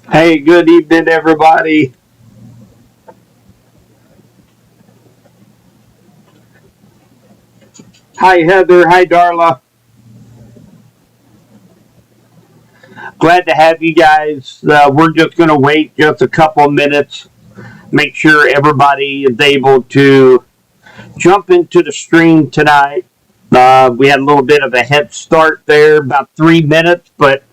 Hey, good evening, everybody. Hi, Heather. Hi, Darla. Glad to have you guys. We're just going to wait just a couple of minutes, make sure everybody is able to jump into the stream tonight. We had a little bit of a head start there, about 3 minutes, but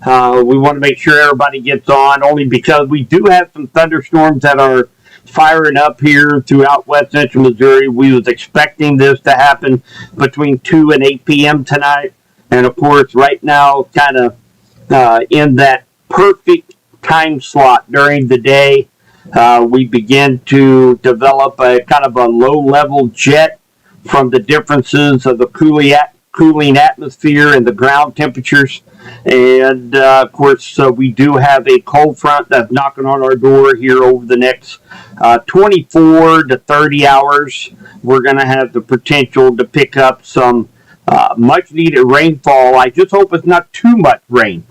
we want to make sure everybody gets on, only because we do have some thunderstorms that are firing up here throughout west central Missouri. We was expecting this to happen between 2 and 8 p.m. tonight. And of course, right now, kind of in that perfect time slot during the day, we begin to develop a kind of a low level jet from the differences of the cooling atmosphere and the ground temperatures. And of course, we do have a cold front that's knocking on our door here over the next 24 to 30 hours. We're going to have the potential to pick up some much needed rainfall. I just hope it's not too much rain,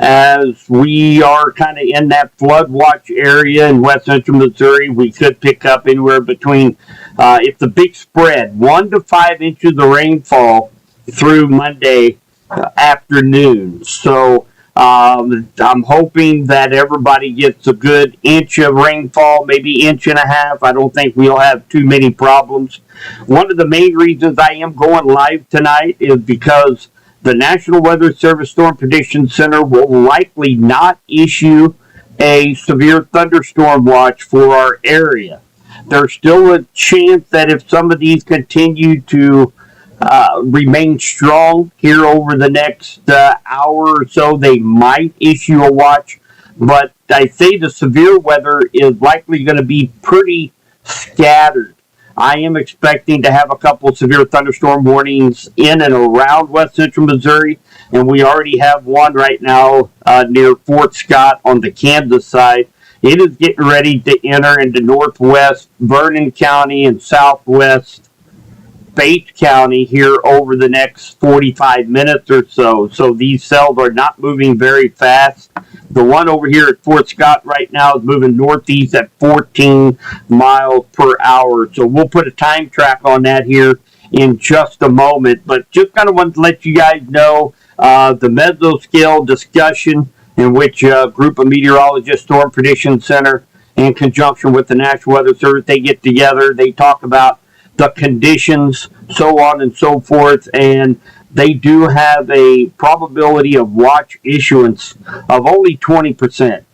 as we are kind of in that flood watch area in west central Missouri. We could pick up anywhere between, if the big spread, 1 to 5 inches of rainfall through Monday afternoon. So I'm hoping that everybody gets a good inch of rainfall, maybe inch and a half. I don't think we'll have too many problems. One of the main reasons I am going live tonight is because the National Weather Service Storm Prediction Center will likely not issue a severe thunderstorm watch for our area. There's still a chance that if some of these continue to remain strong here over the next hour or so, they might issue a watch. But I say the severe weather is likely going to be pretty scattered. I am expecting to have a couple of severe thunderstorm warnings in and around west central Missouri, and we already have one right now near Fort Scott on the Kansas side. It is getting ready to enter into northwest Vernon County and southwest Bates County here over the next 45 minutes or so. So these cells are not moving very fast. The one over here at Fort Scott right now is moving northeast at 14 miles per hour. So we'll put a time track on that here in just a moment. But just kind of wanted to let you guys know the mesoscale discussion in which a group of meteorologists, Storm Prediction Center, in conjunction with the National Weather Service, they get together, they talk about the conditions, so on and so forth, and they do have a probability of watch issuance of only 20%.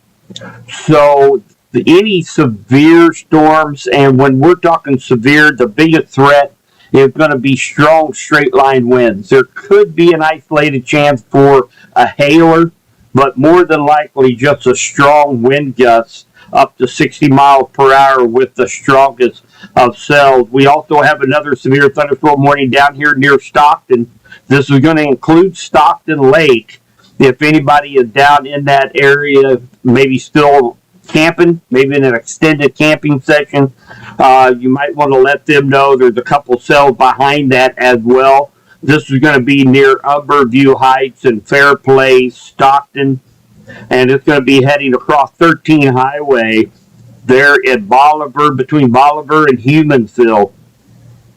So any severe storms, and when we're talking severe, the biggest threat is going to be strong straight line winds. There could be an isolated chance for a hailer, but more than likely just a strong wind gust up to 60 miles per hour with the strongest of cells. We also have another severe thunderstorm warning down here near Stockton. This is going to include Stockton Lake. If anybody is down in that area, maybe still camping, maybe in an extended camping session, you might want to let them know there's a couple cells behind that as well. This is going to be near Umberview Heights and Fairplay, Stockton, and it's going to be heading across 13 Highway there at Bolivar, between Bolivar and Humansville,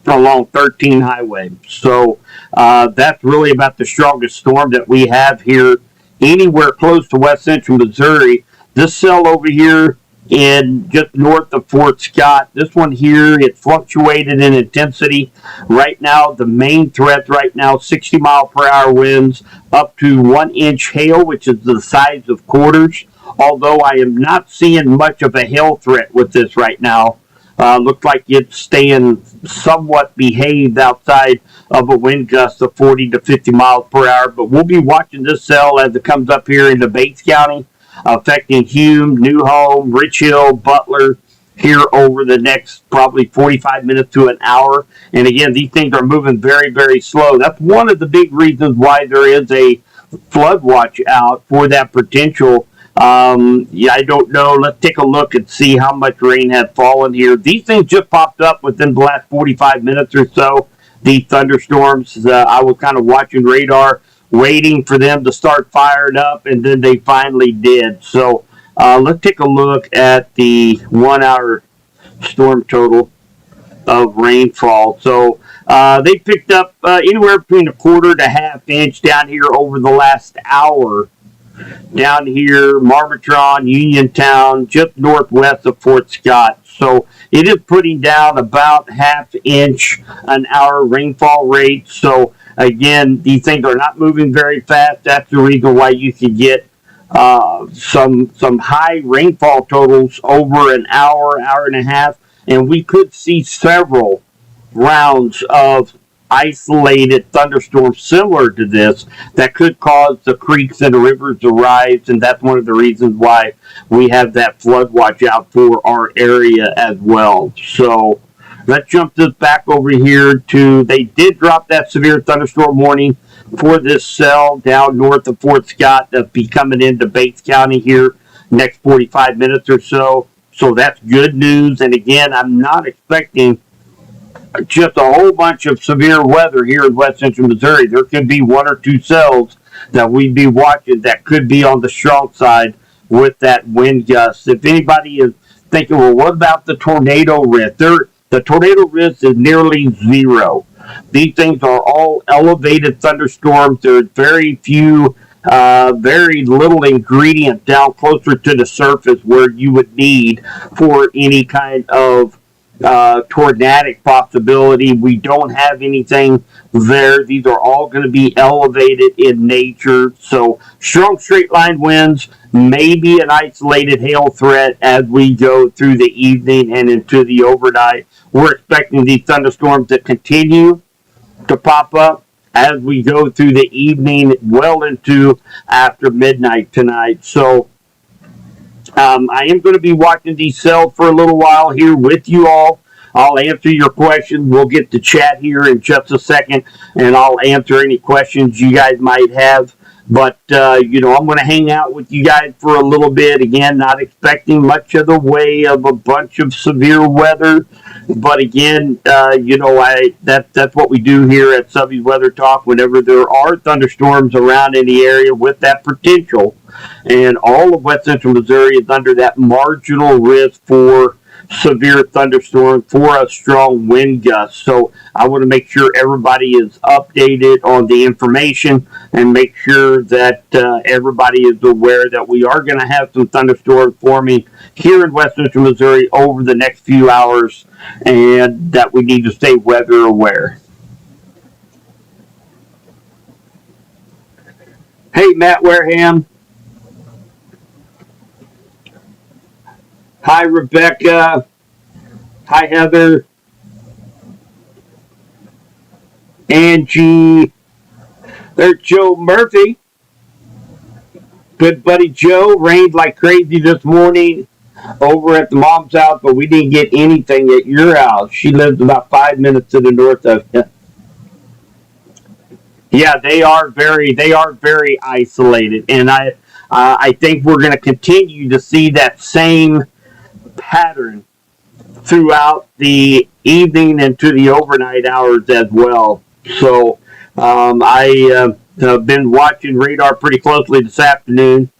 along 13 Highway. So that's really about the strongest storm that we have here anywhere close to west central Missouri. This cell over here in just north of Fort Scott, this one here, it fluctuated in intensity. Right now, the main threat right now, 60 mile per hour winds, up to 1 inch hail, which is the size of quarters. Although I am not seeing much of a hail threat with this right now. Looks like it's staying somewhat behaved outside of a wind gust of 40 to 50 miles per hour. But we'll be watching this cell as it comes up here into Bates County, affecting Hume, New Home, Rich Hill, Butler, here over the next probably 45 minutes to an hour. And again, these things are moving very, very slow. That's one of the big reasons why there is a flood watch out for that potential. I don't know. Let's take a look and see how much rain had fallen here. These things just popped up within the last 45 minutes or so. These thunderstorms, I was kind of watching radar, waiting for them to start firing up, and then they finally did. So Let's take a look at the 1 hour storm total of rainfall. So they picked up anywhere between a quarter to half inch down here over the last hour. Down here, Marmatron, Uniontown, just northwest of Fort Scott. So it is putting down about half inch an hour rainfall rate. So again, these things are not moving very fast. That's the reason why you can get some high rainfall totals over an hour, hour and a half, and we could see several rounds of isolated thunderstorms similar to this that could cause the creeks and the rivers to rise, and that's one of the reasons why we have that flood watch out for our area as well. So let's jump this back over here to, they did drop that severe thunderstorm warning for this cell down north of Fort Scott that's be coming into Bates County here next 45 minutes or so. So that's good news. And again, I'm not expecting just a whole bunch of severe weather here in west central Missouri. There could be one or two cells that we'd be watching that could be on the strong side with that wind gust. If anybody is thinking, well, what about the tornado risk? The tornado risk is nearly zero. These things are all elevated thunderstorms. There's very few, very little ingredient down closer to the surface where you would need for any kind of tornadic possibility. We don't have anything there. These are all going to be elevated in nature. So strong straight line winds, maybe an isolated hail threat as we go through the evening and into the overnight. We're expecting these thunderstorms to continue to pop up as we go through the evening, well into after midnight tonight. So I am going to be watching these cells for a little while here with you all. I'll answer your questions. We'll get to chat here in just a second, and I'll answer any questions you guys might have. But, I'm going to hang out with you guys for a little bit. Again, not expecting much of the way of a bunch of severe weather. But again, that's what we do here at Subby's Weather Talk whenever there are thunderstorms around in the area with that potential. And all of west central Missouri is under that marginal risk for severe thunderstorm, for a strong wind gust. So I want to make sure everybody is updated on the information and make sure that everybody is aware that we are going to have some thunderstorms forming here in west central Missouri over the next few hours, and that we need to stay weather aware. Hey, Matt Wareham. Hi, Rebecca. Hi, Heather. Angie. There's Joe Murphy. Good buddy Joe. Rained like crazy this morning over at the mom's house, but we didn't get anything at your house. She lives about 5 minutes to the north of you. Yeah, they are very isolated, and I think we're going to continue to see that same pattern throughout the evening and to the overnight hours as well. So I have been watching radar pretty closely this afternoon,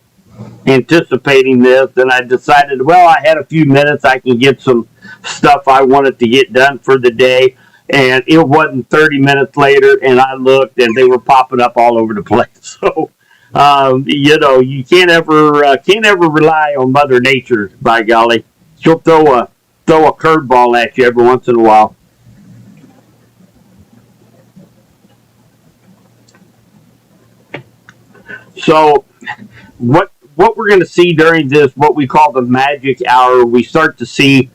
anticipating this, and I decided, well, I had a few minutes, I can get some stuff I wanted to get done for the day, and it wasn't 30 minutes later, and I looked, and they were popping up all over the place. So you can't ever rely on Mother Nature, by golly. She'll throw a curveball at you every once in a while. So what we're going to see during this, what we call the magic hour, we start to see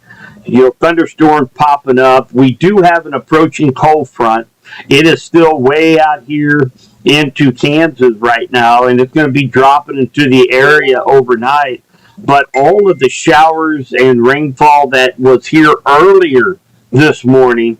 thunderstorms popping up. We do have an approaching cold front. It is still way out here into Kansas right now, and it's going to be dropping into the area overnight. But all of the showers and rainfall that was here earlier this morning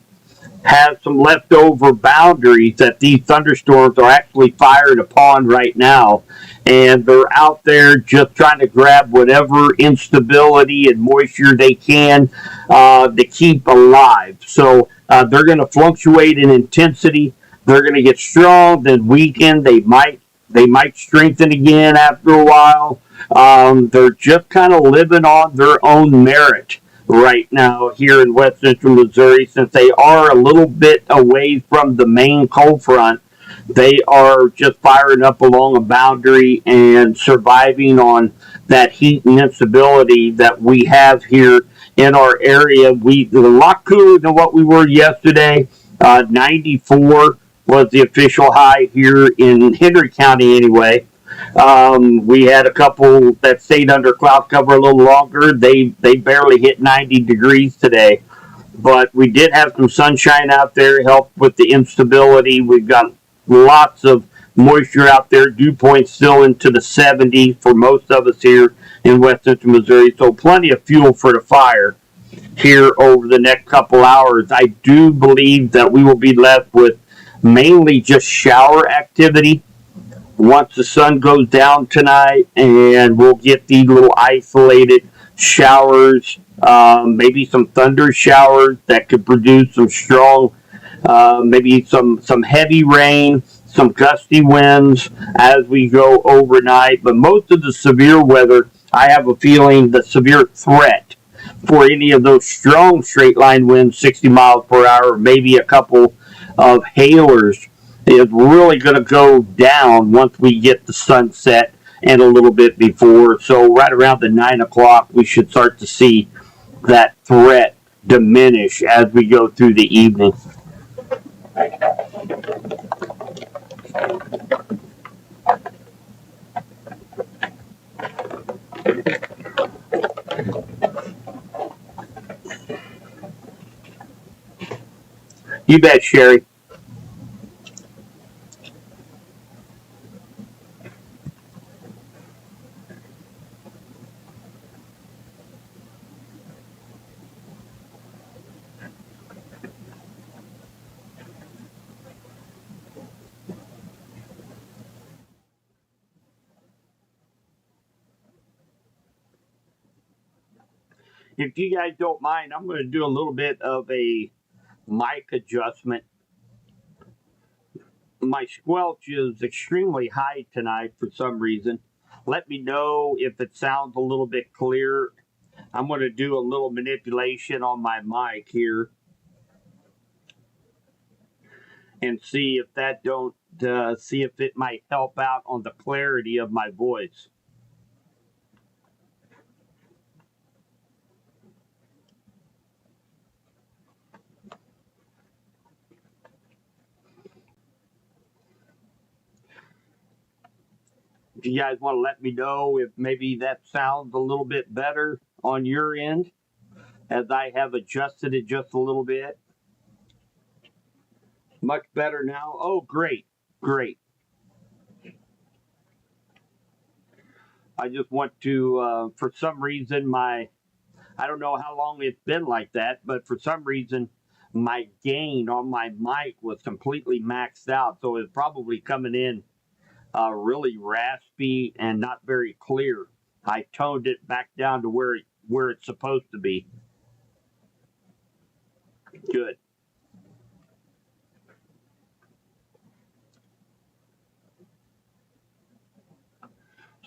has some leftover boundaries that these thunderstorms are actually fired upon right now. And they're out there just trying to grab whatever instability and moisture they can to keep alive. So they're going to fluctuate in intensity. They're going to get strong, then weaken. They might strengthen again after a while. They're just kind of living on their own merit right now here in West Central Missouri, since they are a little bit away from the main cold front. They are just firing up along a boundary and surviving on that heat and instability that we have here in our area. We're a lot cooler than what we were yesterday. 94 was the official high here in Henry County, anyway. We had a couple that stayed under cloud cover a little longer. They barely hit 90 degrees today, but we did have some sunshine out there, helped with the instability. We've got lots of moisture out there. Dew points still into the 70s for most of us here in West Central Missouri, so plenty of fuel for the fire here over the next couple hours. I do believe that we will be left with mainly just shower activity once the sun goes down tonight, and we'll get these little isolated showers, maybe some thunder showers that could produce some strong, maybe some heavy rain, some gusty winds as we go overnight. But most of the severe weather, I have a feeling the severe threat for any of those strong straight line winds, 60 miles per hour, or maybe a couple of hailers, is really going to go down once we get the sunset and a little bit before. So right around the 9 o'clock, we should start to see that threat diminish as we go through the evening. You bet, Sherry. If you guys don't mind, I'm going to do a little bit of a mic adjustment. My squelch is extremely high tonight for some reason. Let me know if it sounds a little bit clear. I'm going to do a little manipulation on my mic here and see if that don't see if it might help out on the clarity of my voice. If you guys want to let me know if maybe that sounds a little bit better on your end, as I have adjusted it just a little bit. Much better now. Oh, great, great. I just want to, for some reason, I don't know how long it's been like that, but for some reason, my gain on my mic was completely maxed out. So it's probably coming in really raspy and not very clear. I toned it back down to where it's supposed to be. Good.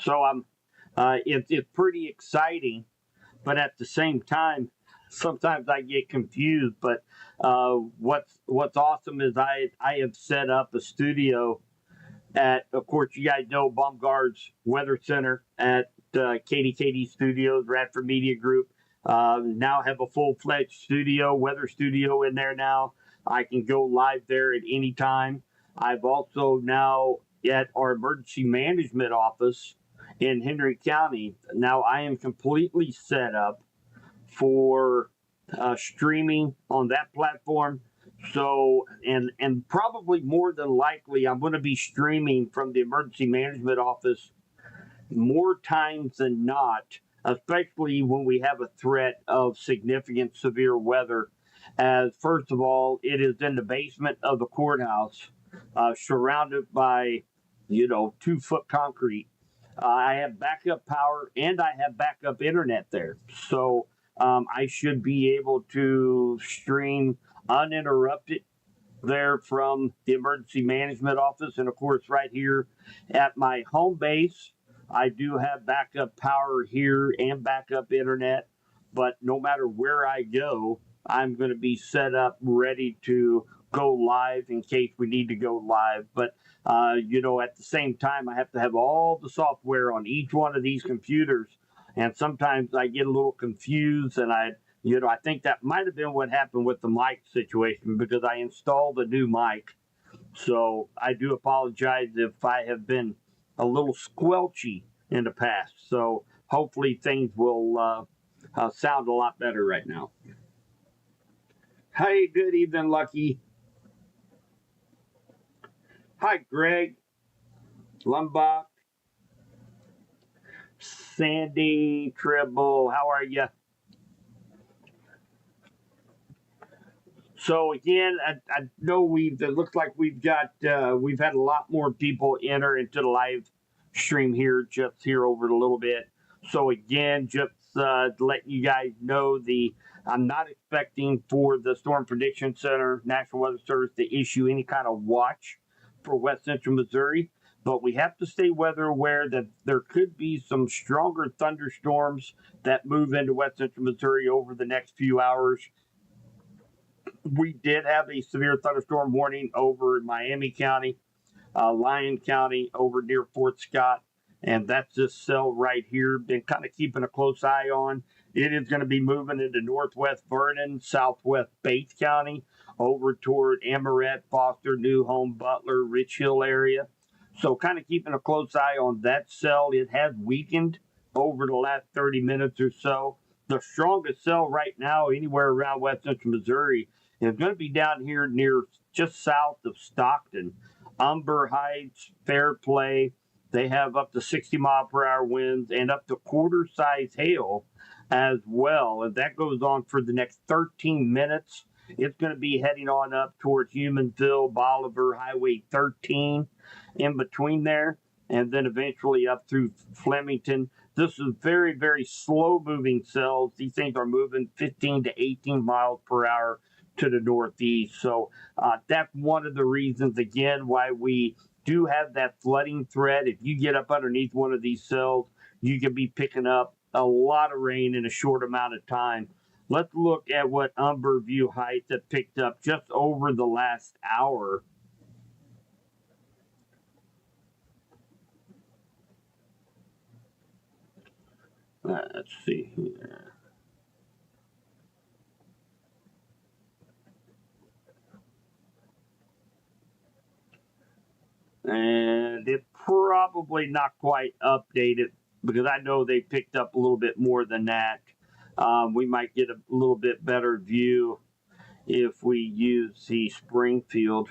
So it's pretty exciting, but at the same time, sometimes I get confused. But what's awesome is I have set up a studio at, of course, you guys know Baumgard's Weather Center at KDKD Studios, Radford Media Group. Now have a full-fledged studio, weather studio in there now. I can go live there at any time. I've also now at our emergency management office in Henry County. Now I am completely set up for streaming on that platform. So, and probably more than likely, I'm going to be streaming from the emergency management office more times than not, especially when we have a threat of significant severe weather. As first of all, it is in the basement of the courthouse, surrounded by, 2 foot concrete. I have backup power and I have backup internet there. So I should be able to stream uninterrupted there from the emergency management office. And of course, right here at my home base, I do have backup power here and backup internet, but no matter where I go, I'm going to be set up ready to go live in case we need to go live. But, at the same time, I have to have all the software on each one of these computers. And sometimes I get a little confused and I think that might have been what happened with the mic situation because I installed a new mic. So I do apologize if I have been a little squelchy in the past. So hopefully things will sound a lot better right now. Hey, good evening, Lucky. Hi, Greg, Lumbach, Sandy, Tribble. How are you? So again, I know it looks like we've had a lot more people enter into the live stream here, just here over a little bit. So again, just letting you guys know I'm not expecting for the Storm Prediction Center, National Weather Service to issue any kind of watch for West Central Missouri. But we have to stay weather aware that there could be some stronger thunderstorms that move into West Central Missouri over the next few hours. We did have a severe thunderstorm warning over Miami County, Lyon County, over near Fort Scott. And that's this cell right here. Been kind of keeping a close eye on. It is going to be moving into northwest Vernon, southwest Bates County, over toward Amoret, Foster, New Home, Butler, Rich Hill area. So kind of keeping a close eye on that cell. It has weakened over the last 30 minutes or so. The strongest cell right now anywhere around West Central Missouri is going to be down here near just south of Stockton. Umber Heights, Fairplay, they have up to 60-mile-per-hour winds and up to quarter-size hail as well. And that goes on for the next 13 minutes. It's going to be heading on up towards Humansville, Bolivar, Highway 13, in between there, and then eventually up through Flemington. This is very, very slow-moving cells. These things are moving 15 to 18 miles per hour to the northeast. So that's one of the reasons, again, why we do have that flooding threat. If you get up underneath one of these cells, you can be picking up a lot of rain in a short amount of time. Let's look at what Umber View Heights have picked up just over the last hour. Let's see here. And it's probably not quite updated because I know they picked up a little bit more than that. We might get a little bit better view if we use the Springfield.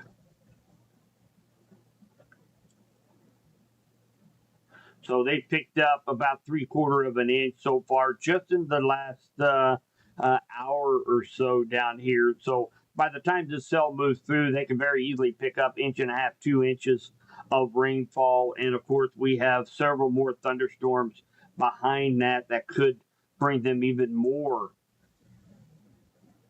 So they picked up about 3/4 of an inch so far just in the last hour or so down here. So by the time this cell moves through, they can very easily pick up 1.5 to 2 inches of rainfall. And of course, we have several more thunderstorms behind that could bring them even more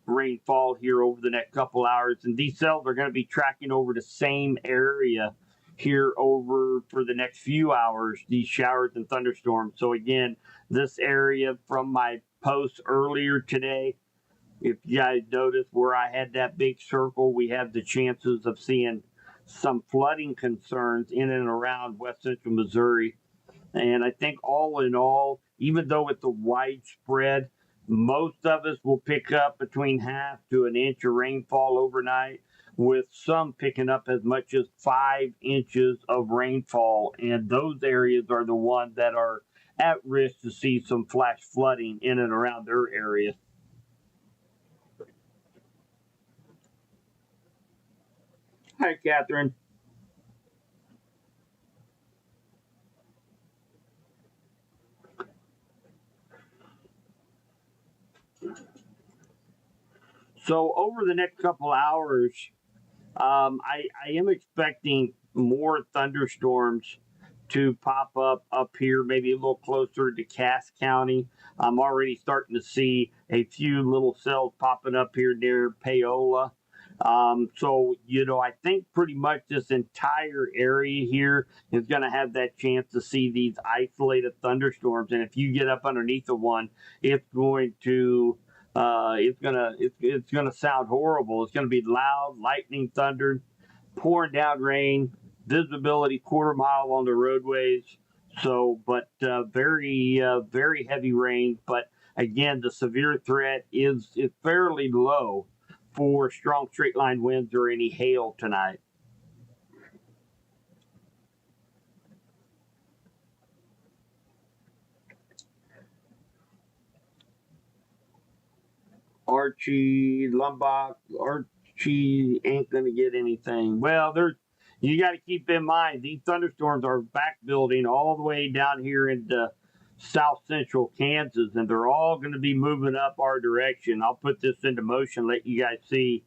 rainfall here over the next couple hours. And these cells are going to be tracking over the same area here over for the next few hours, these showers and thunderstorms. So again, this area from my post earlier today, if you guys notice where I had that big circle, we have the chances of seeing some flooding concerns in and around West Central Missouri. And I think all in all, even though it's a widespread, most of us will pick up between 1/2 to 1 inch of rainfall overnight, with some picking up as much as 5 inches of rainfall. And those areas are the ones that are at risk to see some flash flooding in and around their area. Hi, Catherine. So over the next couple hours, I am expecting more thunderstorms to pop up here, maybe a little closer to Cass County. I'm already starting to see a few little cells popping up here near Paola. So, I think pretty much this entire area here is going to have that chance to see these isolated thunderstorms. And if you get up underneath the one, it's going to it's gonna sound horrible. It's gonna be loud, lightning, thunder, pouring down rain, visibility quarter mile on the roadways. So, but very heavy rain. But again, the severe threat is fairly low for strong straight line winds or any hail tonight. Archie Lumbach, Archie ain't going to get anything. Well, you got to keep in mind these thunderstorms are back building all the way down here into south central Kansas, and they're all going to be moving up our direction. I'll put this into motion, let you guys see.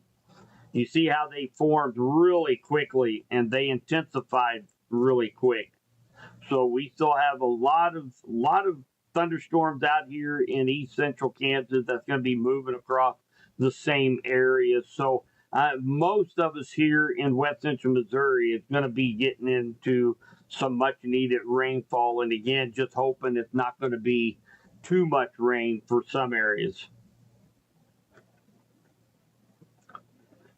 You see how they formed really quickly and they intensified really quick. So we still have a lot of thunderstorms out here in east central Kansas that's going to be moving across the same area. So most of us here in west central Missouri is going to be getting into some much needed rainfall. And again, just hoping it's not going to be too much rain for some areas.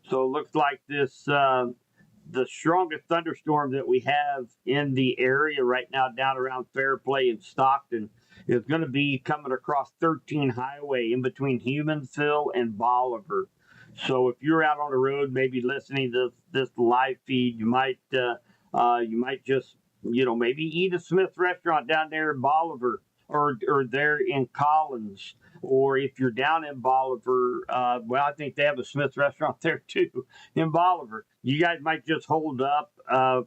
So it looks like the strongest thunderstorm that we have in the area right now down around Fairplay and Stockton is going to be coming across 13 Highway in between Humansville and Bolivar. So if you're out on the road, maybe listening to this live feed, you might just maybe eat a Smith restaurant down there in Bolivar or there in Collins. Or if you're down in Bolivar, well, I think they have a Smith restaurant there too in Bolivar. You guys might just hold up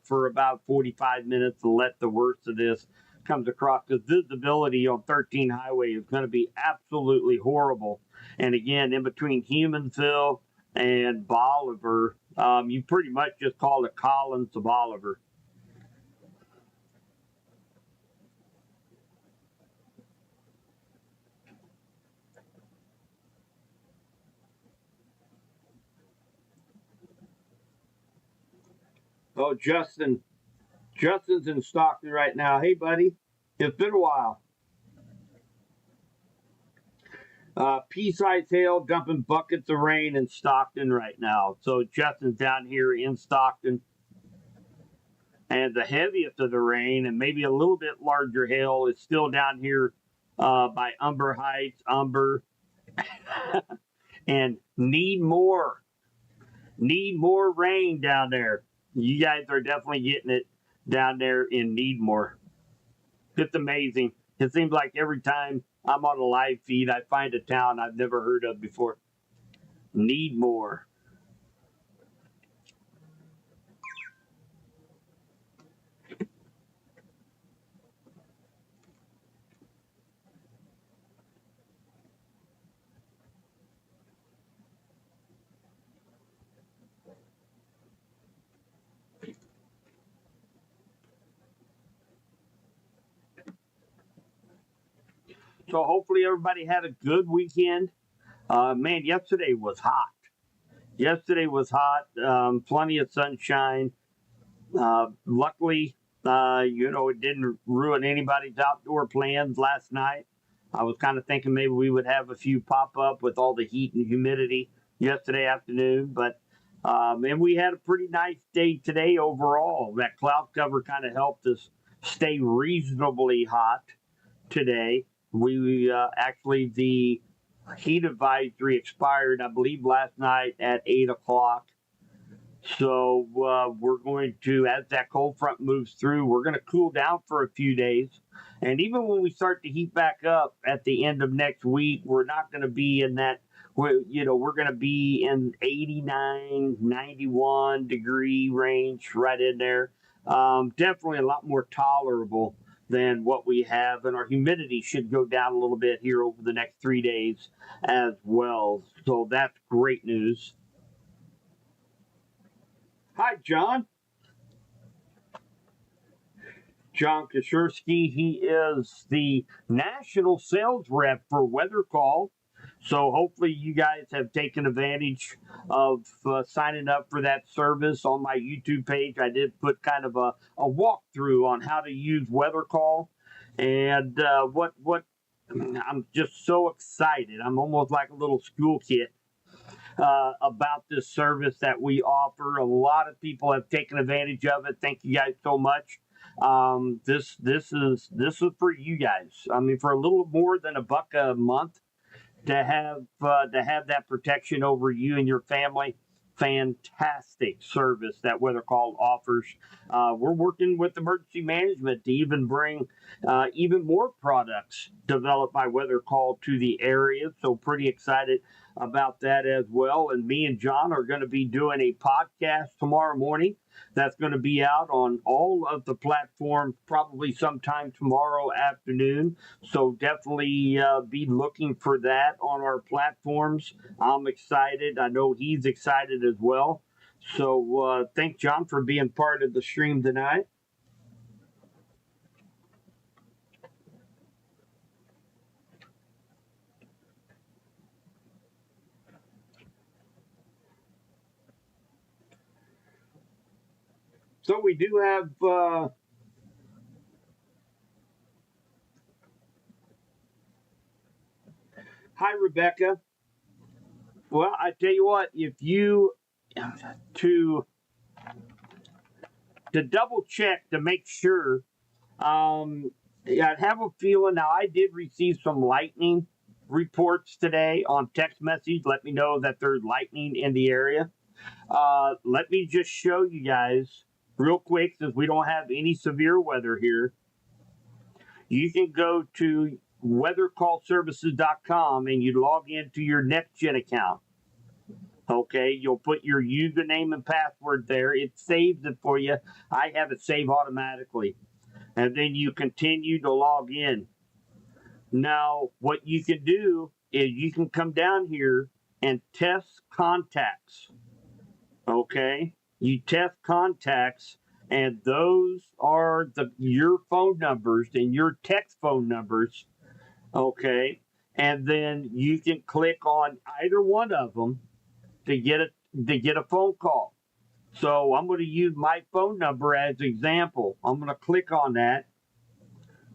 for about 45 minutes to let the worst of this comes across. Because visibility on 13 Highway is going to be absolutely horrible. And again, in between Humansville and Bolivar, you pretty much just call it Collins to Bolivar. Oh, Justin's in Stockton right now. Hey, buddy. It's been a while. Pea-sized hail dumping buckets of rain in Stockton right now. So Justin's down here in Stockton. And the heaviest of the rain and maybe a little bit larger hail is still down here by Umber Heights, Umber, and need more rain down there. You guys are definitely getting it down there in Needmore. It's amazing. It seems like every time I'm on a live feed, I find a town I've never heard of before. Need more. So hopefully everybody had a good weekend. Man, yesterday was hot. Yesterday was hot. Plenty of sunshine. Luckily, it didn't ruin anybody's outdoor plans last night. I was kind of thinking maybe we would have a few pop up with all the heat and humidity yesterday afternoon, but and we had a pretty nice day today overall. That cloud cover kind of helped us stay reasonably hot today. We actually the heat advisory expired, I believe, last night at 8 o'clock. So we're going to, as that cold front moves through, we're going to cool down for a few days. And even when we start to heat back up at the end of next week, we're not going to be in that, we're going to be in 89, 91 degree range right in there. Definitely a lot more tolerable than what we have. And our humidity should go down a little bit here over the next 3 days as well. So that's great news. Hi, John. John Kashersky. He is the national sales rep for Weather Call. So hopefully you guys have taken advantage of signing up for that service. On my YouTube page, I did put kind of a walkthrough on how to use Weather Call, and what I'm just so excited. I'm almost like a little school kid about this service that we offer. A lot of people have taken advantage of it. Thank you guys so much. This is for you guys. I mean, for a little more than $1 a month to have that protection over you and your family. Fantastic service that Weather Call offers. We're working with emergency management to even bring even more products developed by Weather Call to the area. So pretty excited about that as well. And me and John are going to be doing a podcast tomorrow morning that's going to be out on all of the platforms probably sometime tomorrow afternoon. So definitely be looking for that on our platforms. I'm excited. I know he's excited as well. So thank John for being part of the stream tonight. So we do have hi Rebecca. Well, I tell you what, if you to to double check to make sure, yeah, I have a feeling now. I did receive some lightning reports today on text message. Let me know that there's lightning in the area. Let me just show you guys real quick, since we don't have any severe weather here. You can go to weathercallservices.com and you log into your NextGen account. Okay, you'll put your username and password there. It saves it for you. I have it saved automatically. And then you continue to log in. Now, what you can do is you can come down here and test contacts. Okay, you test contacts, and those are your phone numbers and your text phone numbers. Okay, and then you can click on either one of them to get a phone call. So I'm going to use my phone number as example. I'm going to click on that.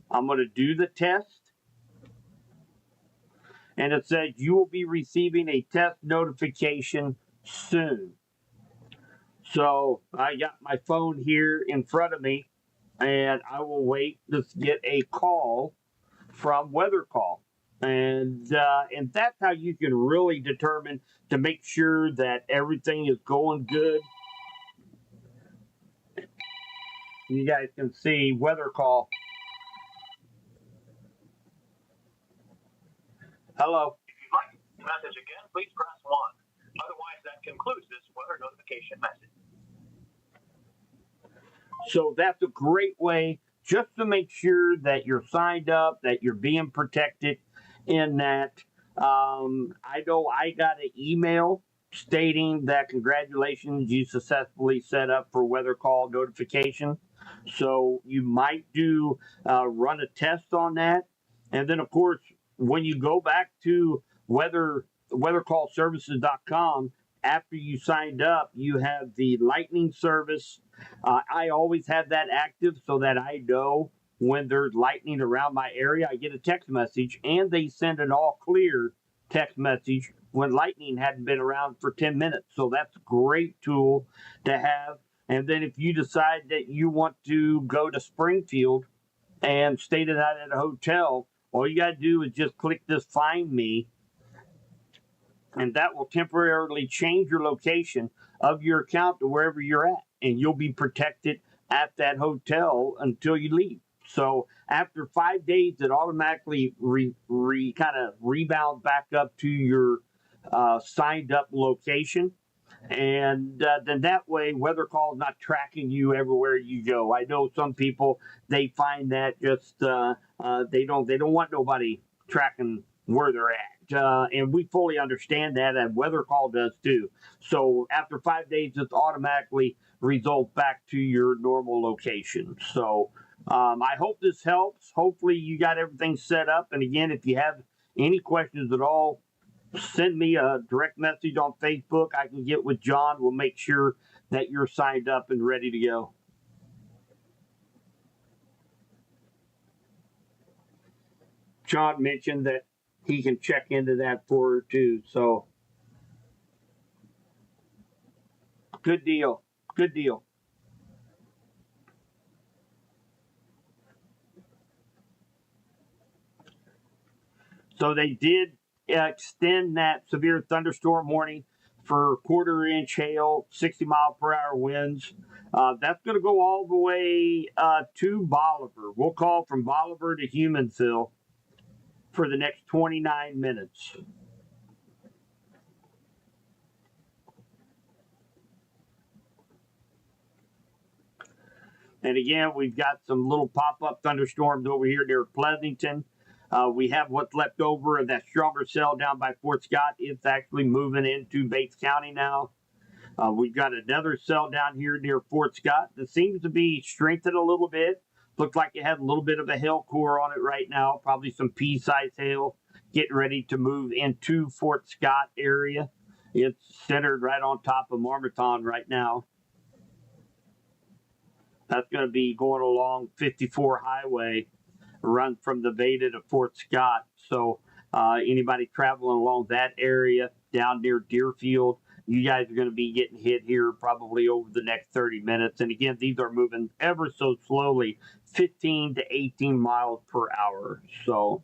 I'm going to do the test, and it says you will be receiving a test notification soon. So I got my phone here in front of me, and I will wait to get a call from Weather Call. And that's how you can really determine to make sure that everything is going good. You guys can see Weather Call. Hello. If you'd like the message again, please press 1. Otherwise, that concludes this weather notification message. So that's a great way just to make sure that you're signed up, that you're being protected in that. I know I got an email stating that congratulations, you successfully set up for Weather Call notification. So you might do run a test on that. And then, of course, when you go back to weathercallservices.com, after you signed up, you have the lightning service. I always have that active so that I know when there's lightning around my area. I get a text message, and they send an all clear text message when lightning hadn't been around for 10 minutes. So that's a great tool to have. And then if you decide that you want to go to Springfield and stay the night at a hotel, all you got to do is just click this Find Me, and that will temporarily change your location of your account to wherever you're at, and you'll be protected at that hotel until you leave. So after 5 days, it automatically kind of rebounds back up to your signed up location. And then that way, Weather Call is not tracking you everywhere you go. I know some people, they find that just they don't want nobody tracking where they're at, and we fully understand that, and Weather Call does too. So after 5 days, it automatically results back to your normal location. So I hope this helps. Hopefully, you got everything set up. And again, if you have any questions at all, send me a direct message on Facebook. I can get with John. We'll make sure that you're signed up and ready to go. John mentioned that he can check into that for her too. So good deal. Good deal. So they did extend that severe thunderstorm warning for quarter-inch hail, 60-mile-per-hour winds. That's going to go all the way to Bolivar. We'll call from Bolivar to Humansville for the next 29 minutes. And again, we've got some little pop-up thunderstorms over here near Pleasanton. We have what's left over of that stronger cell down by Fort Scott. It's actually moving into Bates County now. We've got another cell down here near Fort Scott that seems to be strengthened a little bit. Looks like it has a little bit of a hail core on it right now, probably some pea-sized hail, getting ready to move into Fort Scott area. It's centered right on top of Marmaton right now. That's going to be going along 54 Highway, run from the Veda to Fort Scott. So anybody traveling along that area down near Deerfield, you guys are going to be getting hit here probably over the next 30 minutes. And again, these are moving ever so slowly, 15 to 18 miles per hour. So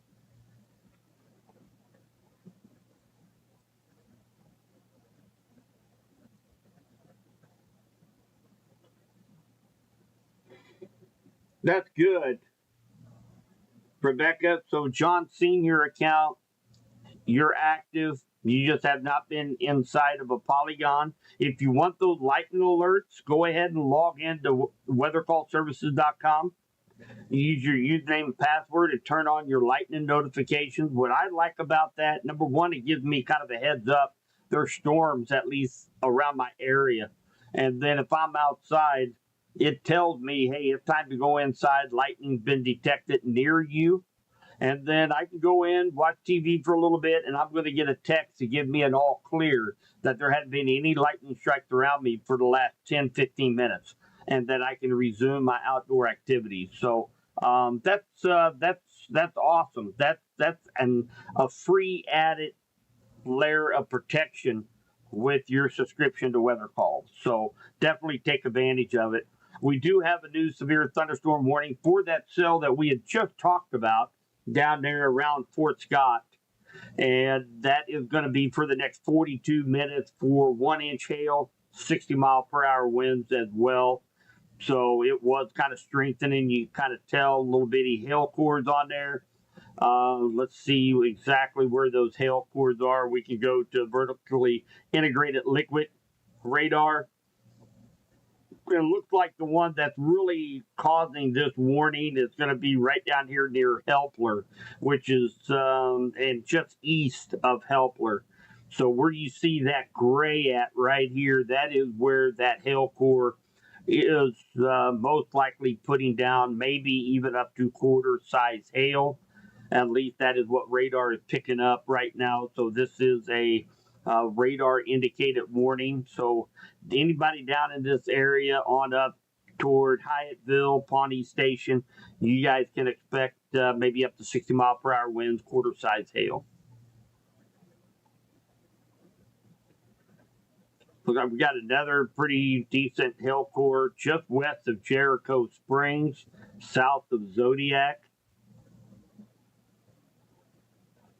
that's good, Rebecca. So John Senior account, you're active. You just have not been inside of a polygon. If you want those lightning alerts, go ahead and log into weathercallservices.com. You use your username and password and turn on your lightning notifications. What I like about that, number one, it gives me kind of a heads up. There's storms at least around my area. And then if I'm outside, it tells me, hey, it's time to go inside. Lightning's been detected near you. And then I can go in, watch TV for a little bit, and I'm going to get a text to give me an all clear that there hadn't been any lightning strikes around me for the last 10, 15 minutes, and that I can resume my outdoor activities. So that's awesome. That's a free added layer of protection with your subscription to Weather Call. So definitely take advantage of it. We do have a new severe thunderstorm warning for that cell that we had just talked about down there around Fort Scott. And that is going to be for the next 42 minutes for 1-inch hail, 60-mile-per-hour winds as well. So it was kind of strengthening. You kind of tell little bitty hail cores on there. Let's see exactly where those hail cores are. We can go to vertically integrated liquid radar. It looks like the one that's really causing this warning is going to be right down here near Helpler, which is and just east of Helpler. So where you see that gray at right here, that is where that hail core is most likely putting down maybe even up to quarter size hail. At least that is what radar is picking up right now. So this is a radar indicated warning. So anybody down in this area on up toward Hyattville, Pawnee Station, you guys can expect maybe up to 60-mile-per-hour winds, quarter size hail. Look like we got another pretty decent hail core just west of Jericho Springs, south of Zodiac.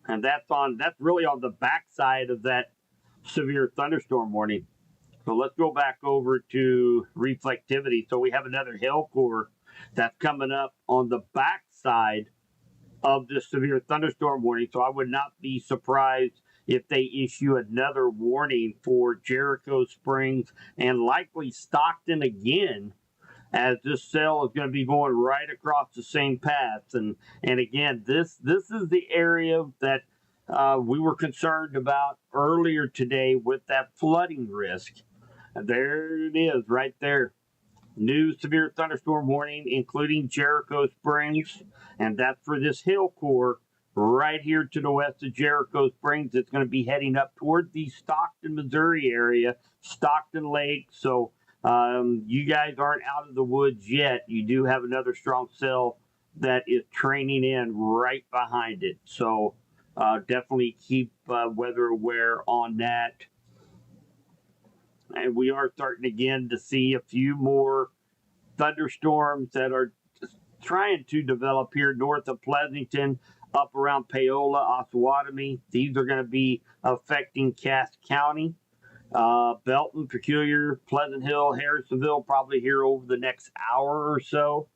And that's really on the backside of that severe thunderstorm warning. So let's go back over to reflectivity. So we have another hail core that's coming up on the backside of the severe thunderstorm warning. So I would not be surprised if they issue another warning for Jericho Springs and likely Stockton again, as this cell is going to be going right across the same path. And again, this is the area that we were concerned about earlier today with that flooding risk. And there it is right there. New severe thunderstorm warning, including Jericho Springs. And that's for this hail core right here to the west of Jericho Springs. It's going to be heading up toward the Stockton, Missouri area, Stockton Lake. So you guys aren't out of the woods yet. You do have another strong cell that is training in right behind it. So definitely keep weather aware on that. And we are starting again to see a few more thunderstorms that are trying to develop here north of Pleasanton, up around Paola, Osawatomie. These are going to be affecting Cass County, Belton, Peculiar, Pleasant Hill, Harrisonville, probably here over the next hour or so.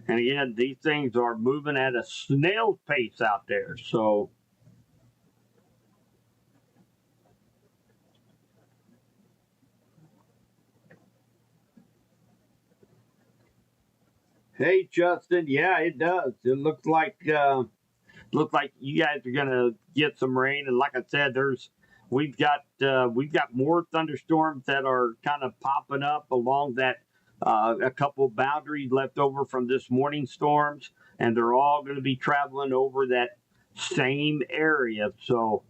And again, these things are moving at a snail's pace out there. So, hey, Justin, yeah, it does. It looks like you guys are gonna get some rain, and like I said, we've got more thunderstorms that are kind of popping up along that a couple boundaries left over from this morning storms, and they're all going to be traveling over that same area. So.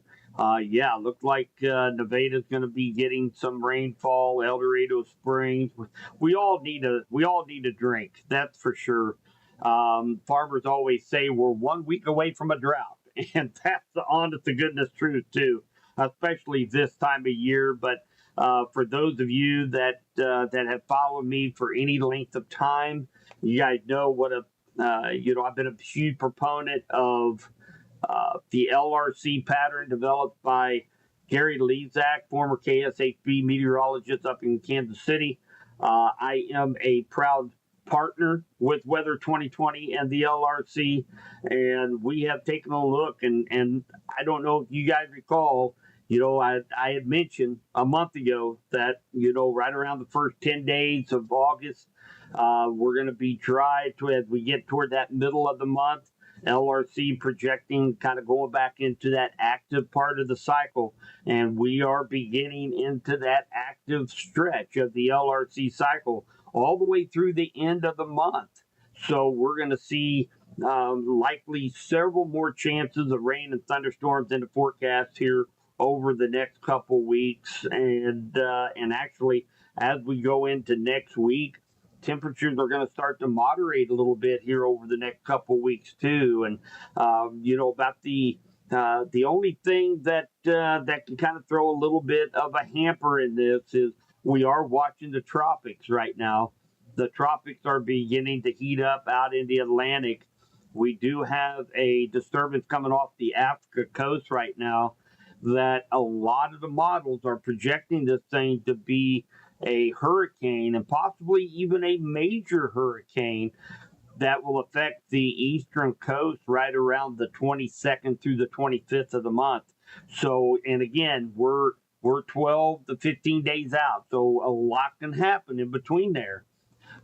Yeah, looked like Nevada's going to be getting some rainfall. El Dorado Springs. We all need a drink. That's for sure. Farmers always say we're 1 week away from a drought, and that's the honest to goodness truth too, especially this time of year. But for those of you that have followed me for any length of time, you guys know what a I've been a huge proponent of the LRC pattern developed by Gary Lezak, former KSHB meteorologist up in Kansas City. I am a proud partner with Weather 2020 and the LRC, and we have taken a look. And I don't know if you guys recall, I had mentioned a month ago that, right around the first 10 days of August, we're going to be dry as we get toward that middle of the month. LRC projecting kind of going back into that active part of the cycle. And we are beginning into that active stretch of the LRC cycle all the way through the end of the month. So we're going to see likely several more chances of rain and thunderstorms in the forecast here over the next couple weeks. And actually, as we go into next week, temperatures are going to start to moderate a little bit here over the next couple weeks too. And about the only thing that can kind of throw a little bit of a hamper in this is we are watching the tropics right now. The tropics are beginning to heat up out in the Atlantic. We do have a disturbance coming off the Africa coast right now that a lot of the models are projecting this thing to be a hurricane and possibly even a major hurricane that will affect the eastern coast right around the 22nd through the 25th of the month. So, and again, we're 12 to 15 days out, so a lot can happen in between there.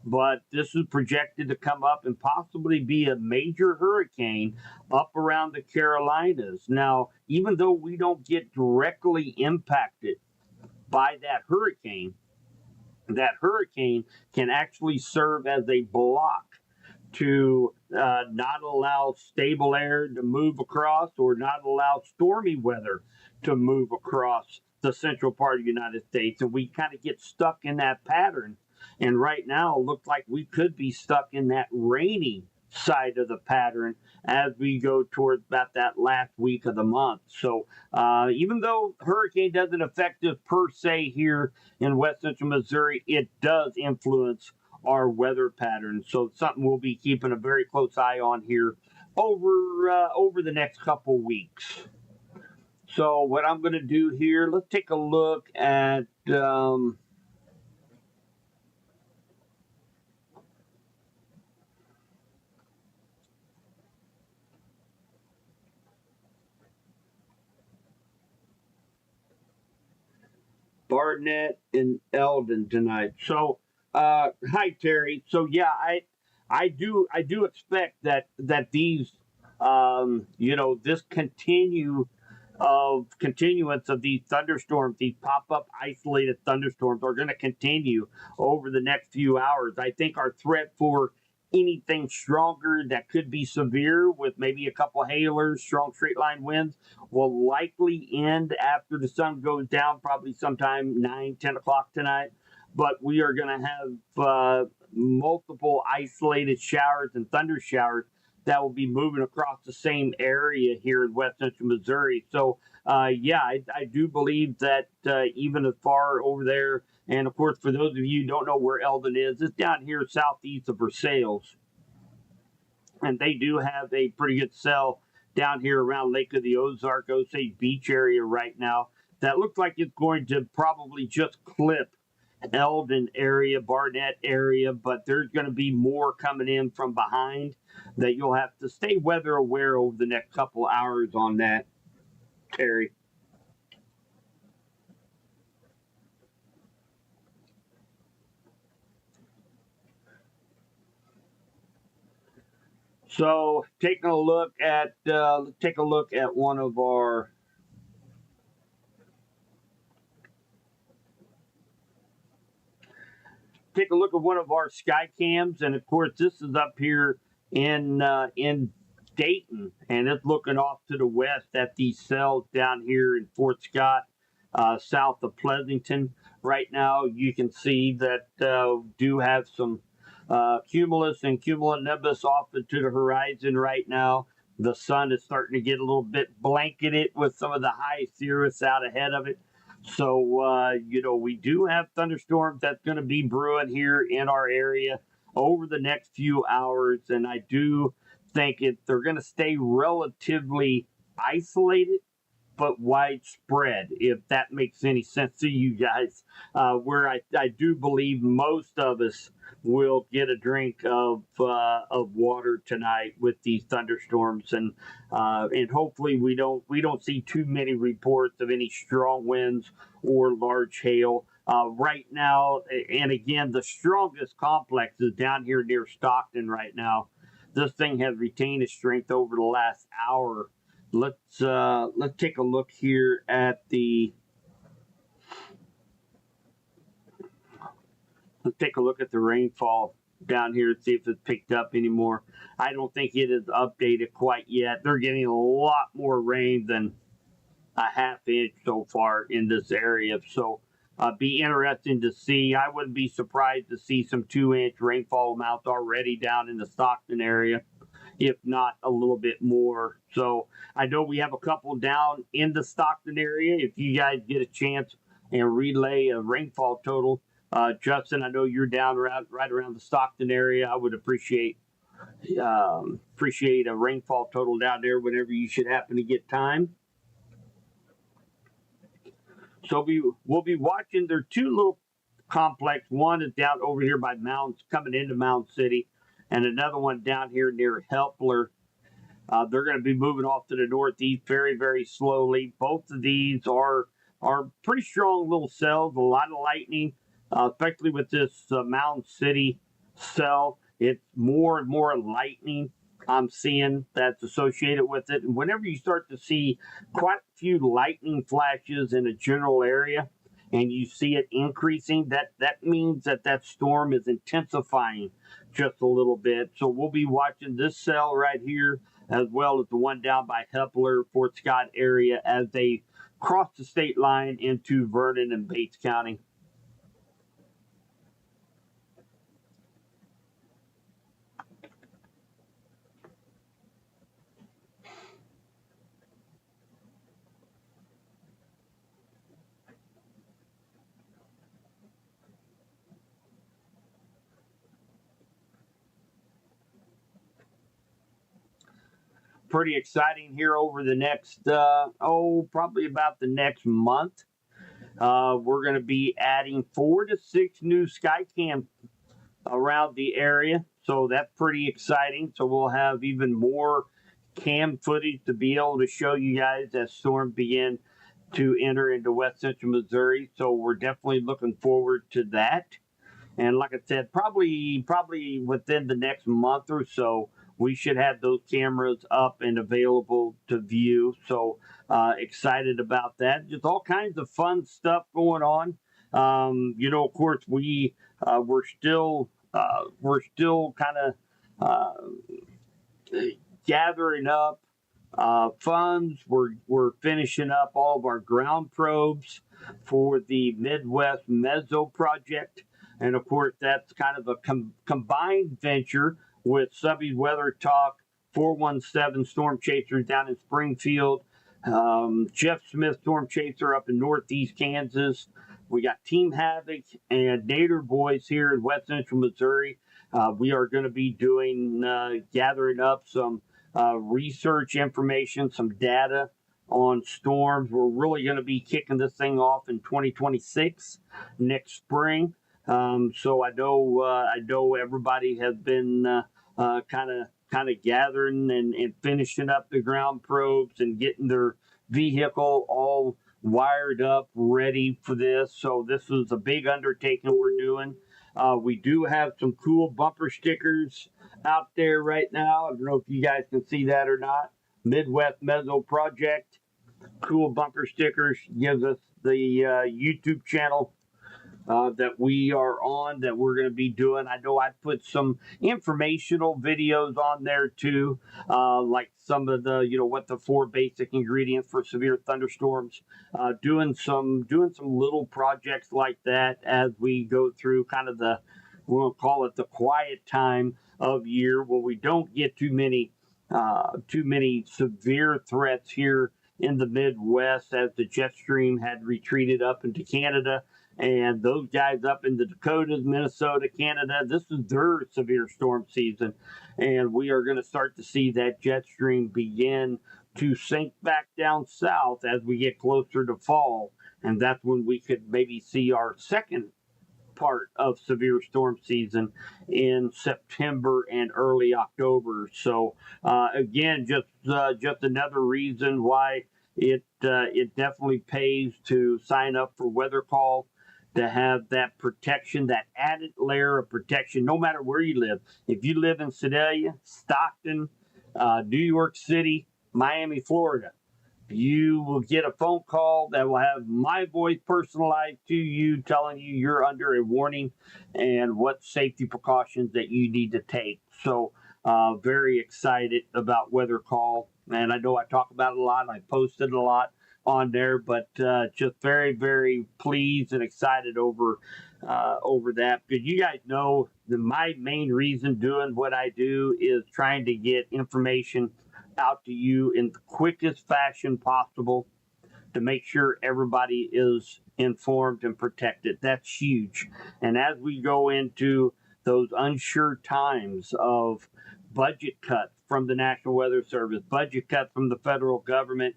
But this is projected to come up and possibly be a major hurricane up around the Carolinas. Now, even though we don't get directly impacted by that hurricane can actually serve as a block to not allow stable air to move across or not allow stormy weather to move across the central part of the United States. And we kind of get stuck in that pattern. And right now, it looks like we could be stuck in that rainy side of the pattern as we go towards about that last week of the month. So even though hurricane doesn't affect us per se here in West Central Missouri, it does influence our weather patterns. So something we'll be keeping a very close eye on here over the next couple weeks. So what I'm going to do here, let's take a look at Barnett and Eldon tonight. So, hi Terry. So yeah, I do expect that these, this continuance of these thunderstorms, these pop up isolated thunderstorms, are going to continue over the next few hours. I think our threat for anything stronger that could be severe with maybe a couple hailers, strong straight line winds will likely end after the sun goes down, probably sometime 9, 10 o'clock tonight. But we are going to have multiple isolated showers and thunder showers that will be moving across the same area here in west central Missouri. So, yeah, I do believe that even as far over there, and of course, for those of you who don't know where Eldon is, it's down here southeast of Versailles. And they do have a pretty good cell down here around Lake of the Ozark, Osage Beach area right now. That looks like it's going to probably just clip Eldon area, Barnett area, but there's going to be more coming in from behind that you'll have to stay weather aware over the next couple hours on that, Terry. So taking a look at let's take a look at one of our take a look at one of our sky cams, and of course this is up here in Dayton, and it's looking off to the west at these cells down here in Fort Scott, south of Pleasanton. Right now, you can see that do have some cumulus and cumulonimbus off into the horizon right now. The sun is starting to get a little bit blanketed with some of the high cirrus out ahead of it. So, we do have thunderstorms that's going to be brewing here in our area over the next few hours. And I do think they're going to stay relatively isolated but widespread, if that makes any sense to you guys. Where I do believe most of us will get a drink of water tonight with these thunderstorms, and hopefully we don't see too many reports of any strong winds or large hail. Right now, and again, the strongest complex is down here near Stockton right now. This thing has retained its strength over the last hour. Let's take a look here at the let's take a look at the rainfall down here and see if it's picked up anymore. I don't think it is updated quite yet. They're getting a lot more rain than a half inch so far in this area. So be interesting to see. I wouldn't be surprised to see some 2-inch rainfall amounts already down in the Stockton area, if not a little bit more. So I know we have a couple down in the Stockton area. If you guys get a chance and relay a rainfall total, Justin, I know you're down right around the Stockton area. I would appreciate a rainfall total down there whenever you should happen to get time. So we'll be watching. There are two little complex. One is down over here by Mounds, coming into Mound City, and another one down here near Helpler. They're going to be moving off to the northeast very, very slowly. Both of these are pretty strong little cells. A lot of lightning, especially with this Mound City cell. It's more and more lightning I'm seeing that's associated with it. And whenever you start to see quite a few lightning flashes in a general area, and you see it increasing, that means that storm is intensifying just a little bit. So we'll be watching this cell right here, as well as the one down by Hepler, Fort Scott area, as they cross the state line into Vernon and Bates County. Pretty exciting here over the next, probably about the next month. We're going to be adding 4 to 6 new Skycam around the area. So that's pretty exciting. So we'll have even more cam footage to be able to show you guys as storms begin to enter into west central Missouri. So we're definitely looking forward to that. And like I said, probably within the next month or so, we should have those cameras up and available to view. So excited about that. Just all kinds of fun stuff going on. Of course, we're still kind of gathering up funds. We're finishing up all of our ground probes for the Midwest Meso project. And of course, that's kind of a combined venture with Subby Weather Talk, 417 Storm Chasers down in Springfield, Jeff Smith Storm Chaser up in Northeast Kansas. We got Team Havoc and Nader Boys here in West Central Missouri. We are going to be doing gathering up some research information, some data on storms. We're really going to be kicking this thing off in 2026 next spring. So I know everybody has been kind of gathering and finishing up the ground probes and getting their vehicle all wired up, ready for this. So this is a big undertaking we're doing. We do have some cool bumper stickers out there right now. I don't know if you guys can see that or not. Midwest Meso Project, cool bumper stickers, gives us the YouTube channel that we are on, that we're going to be doing. I know I put some informational videos on there too, like some of the, what the 4 basic ingredients for severe thunderstorms. Doing some little projects like that as we go through kind of we'll call it the quiet time of year, when we don't get too many severe threats here in the Midwest, as the jet stream had retreated up into Canada. And those guys up in the Dakotas, Minnesota, Canada, this is their severe storm season. And we are going to start to see that jet stream begin to sink back down south as we get closer to fall. And that's when we could maybe see our second part of severe storm season in September and early October. So again, just another reason why it definitely pays to sign up for Weather Call, to have that protection, that added layer of protection, no matter where you live. If you live in Sedalia, Stockton, New York City, Miami, Florida, you will get a phone call that will have my voice personalized to you, telling you you're under a warning and what safety precautions that you need to take. So very excited about Weather Call. And I know I talk about it a lot. I posted a lot on there, but just very, very pleased and excited over that, because you guys know that my main reason doing what I do is trying to get information out to you in the quickest fashion possible, to make sure everybody is informed and protected. That's huge. And as we go into those unsure times of budget cuts from the National Weather Service, budget cuts from the federal government,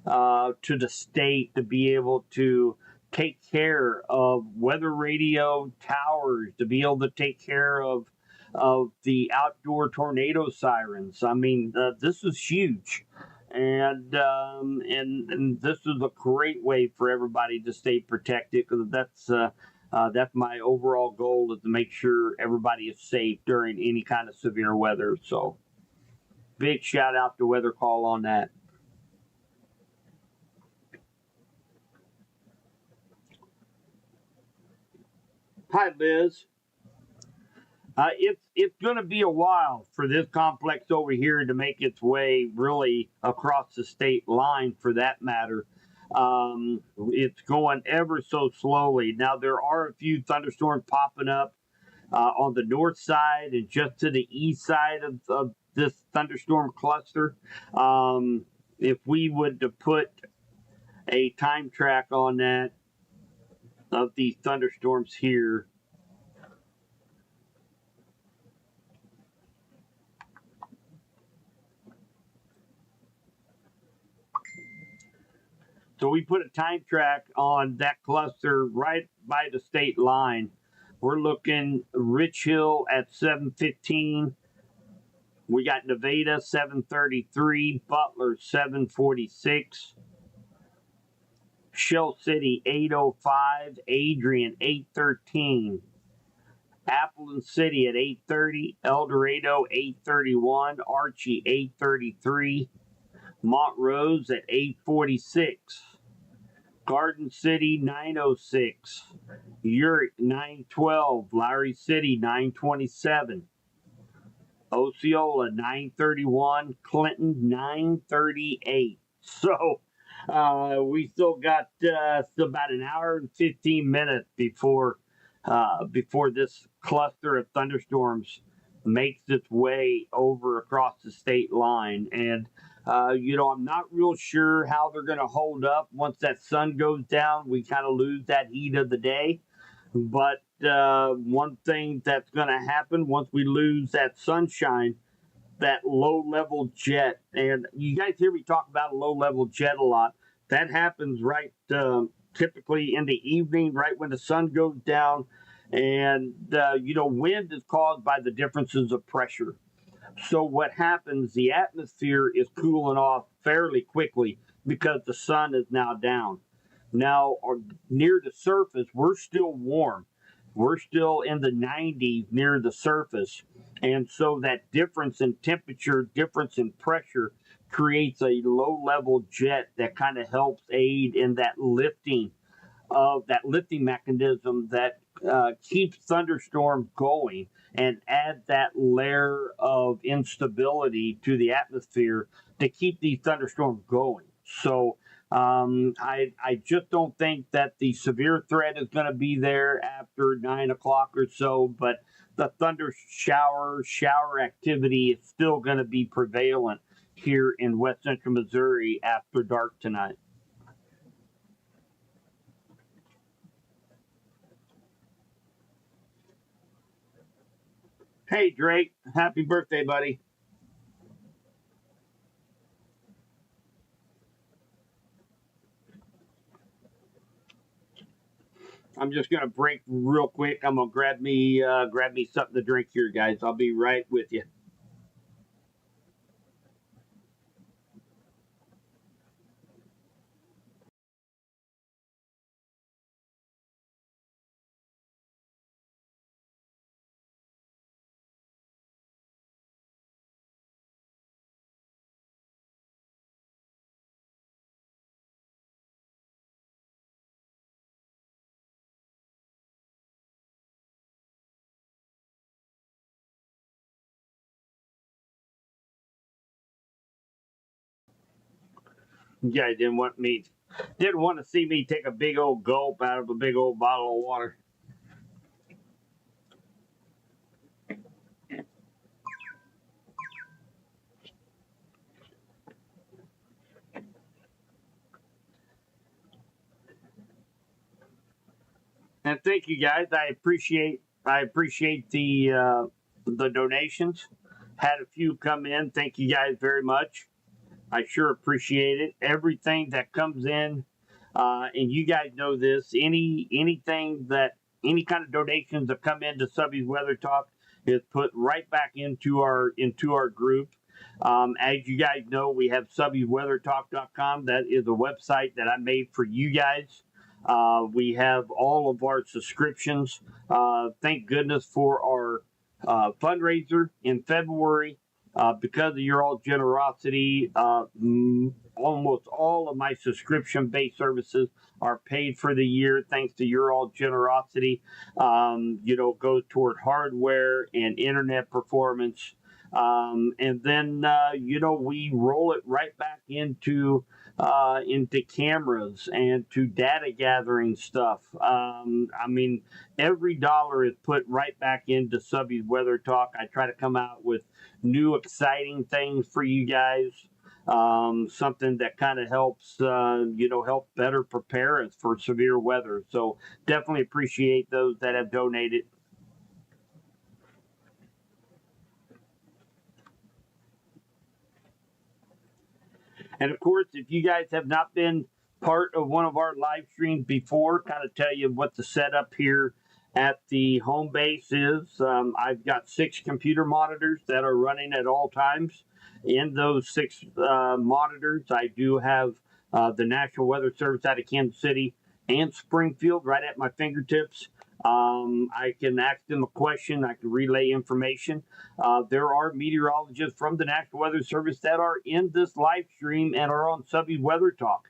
to the state, to be able to take care of weather radio towers, to be able to take care of the outdoor tornado sirens. I mean, this is huge. And this is a great way for everybody to stay protected, because that's my overall goal, is to make sure everybody is safe during any kind of severe weather. So big shout out to Weather Call on that. Hi, Liz. It's going to be a while for this complex over here to make its way really across the state line, for that matter. It's going ever so slowly. Now, there are a few thunderstorms popping up on the north side and just to the east side of this thunderstorm cluster. If we would to put a time track on that, of these thunderstorms here. So we put a time track on that cluster right by the state line. We're looking Rich Hill at 7:15. We got Nevada 7:33, Butler 7:46, Shell City 8:05, Adrian 8:13, Appleton City at 8:30, El Dorado 8:31, Archie 8:33, Montrose at 8:46, Garden City 9:06, Urick 9:12, Lowry City 9:27, Osceola 931, Clinton 938. So we still got still about an hour and 15 minutes before this cluster of thunderstorms makes its way over across the state line. And I'm not real sure how they're going to hold up once that sun goes down. We kind of lose that heat of the day. But one thing that's going to happen once we lose that sunshine, that low level jet, and you guys hear me talk about a low level jet a lot. That happens right typically in the evening, right when the sun goes down. And, wind is caused by the differences of pressure. So what happens, the atmosphere is cooling off fairly quickly because the sun is now down. Now, or near the surface, we're still warm. We're still in the 90s near the surface. And so that difference in temperature, difference in pressure creates a low level jet that kind of helps aid in that lifting mechanism that keeps thunderstorms going and add that layer of instability to the atmosphere to keep these thunderstorms going. So I just don't think that the severe threat is going to be there after 9 o'clock or so, but the thunder shower activity is still going to be prevalent here in West Central Missouri after dark tonight. Hey Drake, happy birthday, buddy. I'm just gonna break real quick. I'm gonna grab me something to drink here, guys. I'll be right with you. You guys didn't want to see me take a big old gulp out of a big old bottle of water. And thank you guys. I appreciate the donations. Had a few come in. Thank you guys very much. I sure appreciate it. Everything that comes in, and you guys know this. Any kind of donations that come into Subby's Weather Talk is put right back into our group. As you guys know, we have SubbyWeatherTalk.com. That is a website that I made for you guys. We have all of our subscriptions. Thank goodness for our fundraiser in February. Because of your all generosity, almost all of my subscription based services are paid for the year thanks to your all generosity. Goes toward hardware and internet performance. And then we roll it right back into cameras and to data gathering stuff. Every dollar is put right back into Subby's Weather Talk. I try to come out with new exciting things for you guys. Something that kind of help better prepare us for severe weather. So definitely appreciate those that have donated. And of course, if you guys have not been part of one of our live streams before, kind of tell you what the setup here at the home base is. I've got 6 computer monitors that are running at all times. In those 6 monitors, I do have the National Weather Service out of Kansas City and Springfield right at my fingertips. I can ask them a question. I can relay information. There are meteorologists from the National Weather Service that are in this live stream and are on Subby Weather Talk.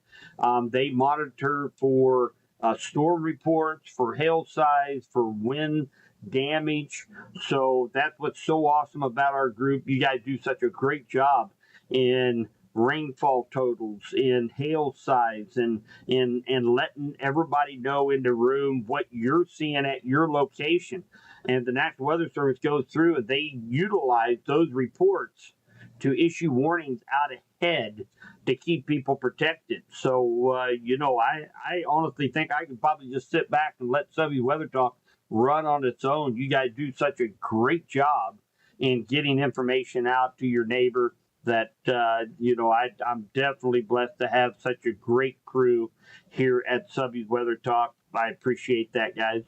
They monitor for storm reports, for hail size, for wind damage. So that's what's so awesome about our group. You guys do such a great job in rainfall totals, in hail size, and letting everybody know in the room what you're seeing at your location. And the National Weather Service goes through and they utilize those reports to issue warnings out ahead to keep people protected. So, I honestly think I could probably just sit back and let Subby Weather Talk run on its own. You guys do such a great job in getting information out to your neighbor that, I'm definitely blessed to have such a great crew here at Subby's Weather Talk. I appreciate that, guys.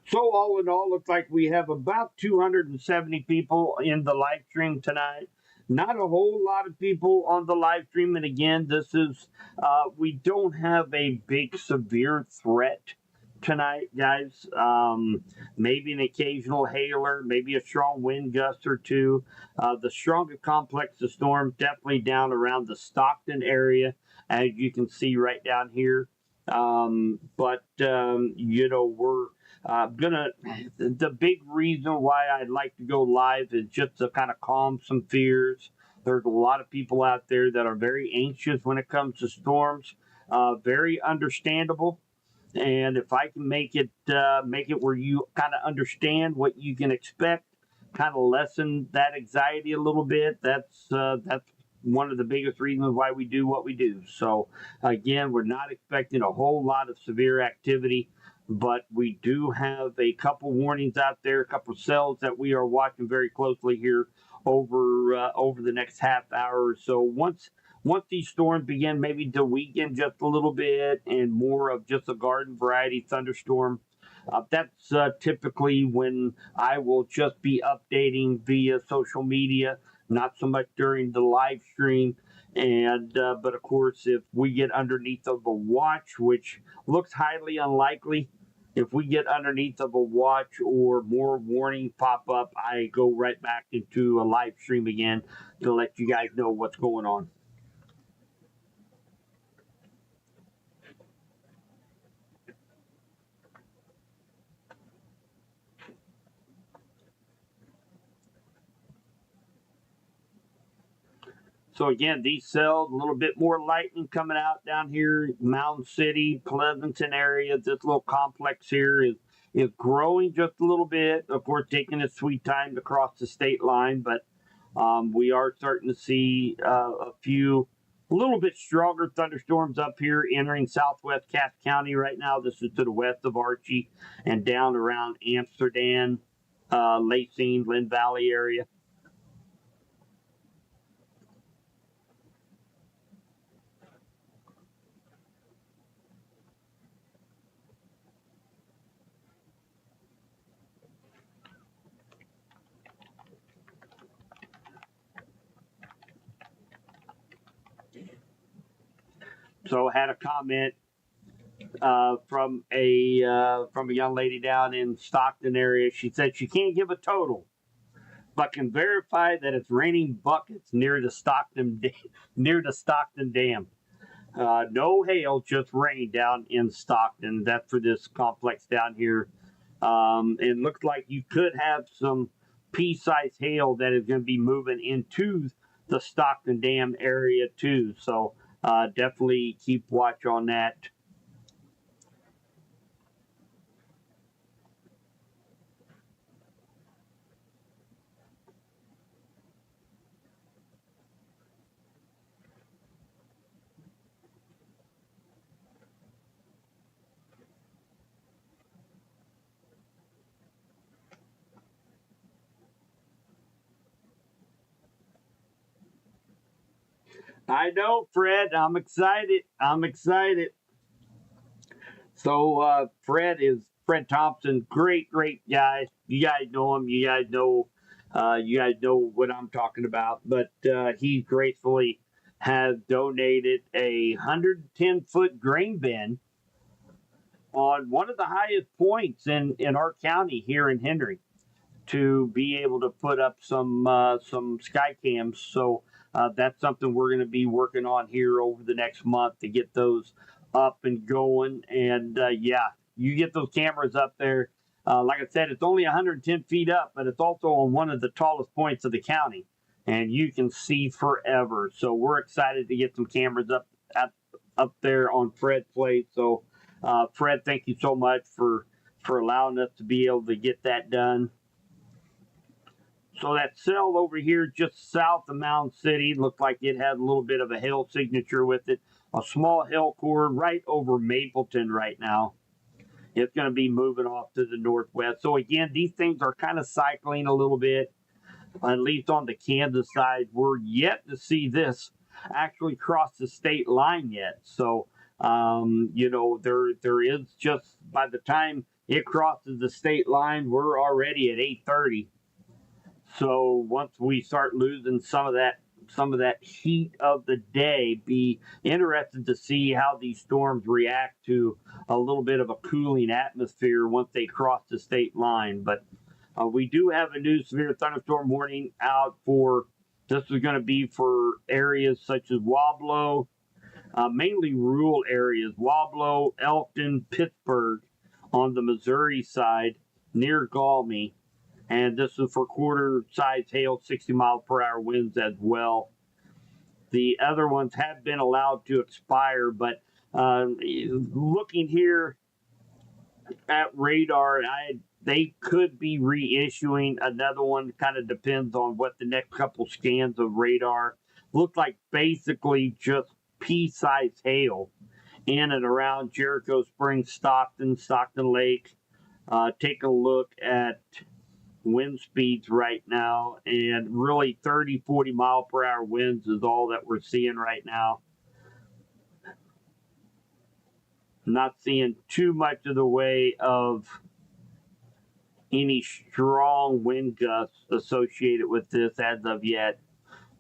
So all in all, looks like we have about 270 people in the live stream tonight. Not a whole lot of people on the live stream, and again, this is we don't have a big severe threat tonight, guys. Maybe an occasional hailer, maybe a strong wind gust or two. The strongest complex of storm definitely down around the Stockton area, as you can see right down here. We're gonna. The big reason why I'd like to go live is just to kind of calm some fears. There's a lot of people out there that are very anxious when it comes to storms. Very understandable. And if I can make it where you kind of understand what you can expect, kind of lessen that anxiety a little bit. That's one of the biggest reasons why we do what we do. So again, we're not expecting a whole lot of severe activity, but we do have a couple warnings out there, a couple of cells that we are watching very closely here over the next half hour or so. Once these storms begin maybe to weaken just a little bit and more of just a garden variety thunderstorm, that's typically when I will just be updating via social media, not so much during the live stream. And but of course, if we get underneath of a watch, which looks highly unlikely, if we get underneath of a watch or more warning pop up, I go right back into a live stream again to let you guys know what's going on. So again, these cells, a little bit more lightning coming out down here, Mountain City, Pleasanton area. This little complex here is growing just a little bit. Of course, taking its sweet time to cross the state line, but we are starting to see a few a little bit stronger thunderstorms up here entering southwest Cass County right now. This is to the west of Archie and down around Amsterdam, Lacine, Lynn Valley area. So I had a comment from a young lady down in Stockton area. She said she can't give a total, but can verify that it's raining buckets near the Stockton Dam. No hail, just rain down in Stockton. That's for this complex down here. It looks like you could have some pea-sized hail that is going to be moving into the Stockton Dam area too. So definitely keep watch on that. I know, Fred. I'm excited. I'm excited. So Fred Thompson, great guy. You guys know him. You guys know what I'm talking about. But he gracefully has donated a 110-foot grain bin on one of the highest points in our county here in Henry. to be able to put up some sky cams. So that's something we're going to be working on here over the next month to get those up and going. And yeah, you get those cameras up there. Like I said, it's only 110 feet up, but it's also on one of the tallest points of the county, and you can see forever. So we're excited to get some cameras up there on Fred's place. So Fred, thank you so much for allowing us to be able to get that done. So that cell over here just south of Mound City looked like it had a little bit of a hail signature with it. A small hail core right over Mapleton right now. It's going to be moving off to the northwest. So again, these things are kind of cycling a little bit, at least on the Kansas side. We're yet to see this actually cross the state line yet. So, there is just, by the time it crosses the state line, we're already at 8:30. So once we start losing some of that heat of the day, be interested to see how these storms react to a little bit of a cooling atmosphere once they cross the state line. But we do have a new severe thunderstorm warning out for. This is going to be for areas such as Wablo, mainly rural areas, Wablo, Elkton, Pittsburgh on the Missouri side near Galmy. And this is for quarter size hail, 60 mile per hour winds as well. The other ones have been allowed to expire, but looking here at radar, they could be reissuing another one. Kind of depends on what the next couple scans of radar look like. Basically, just pea-sized hail in and around Jericho Springs, Stockton Lake. Take a look at wind speeds right now, and really 30-40 mile per hour winds is all that we're seeing right now. Not seeing too much of the way of any strong wind gusts associated with this as of yet.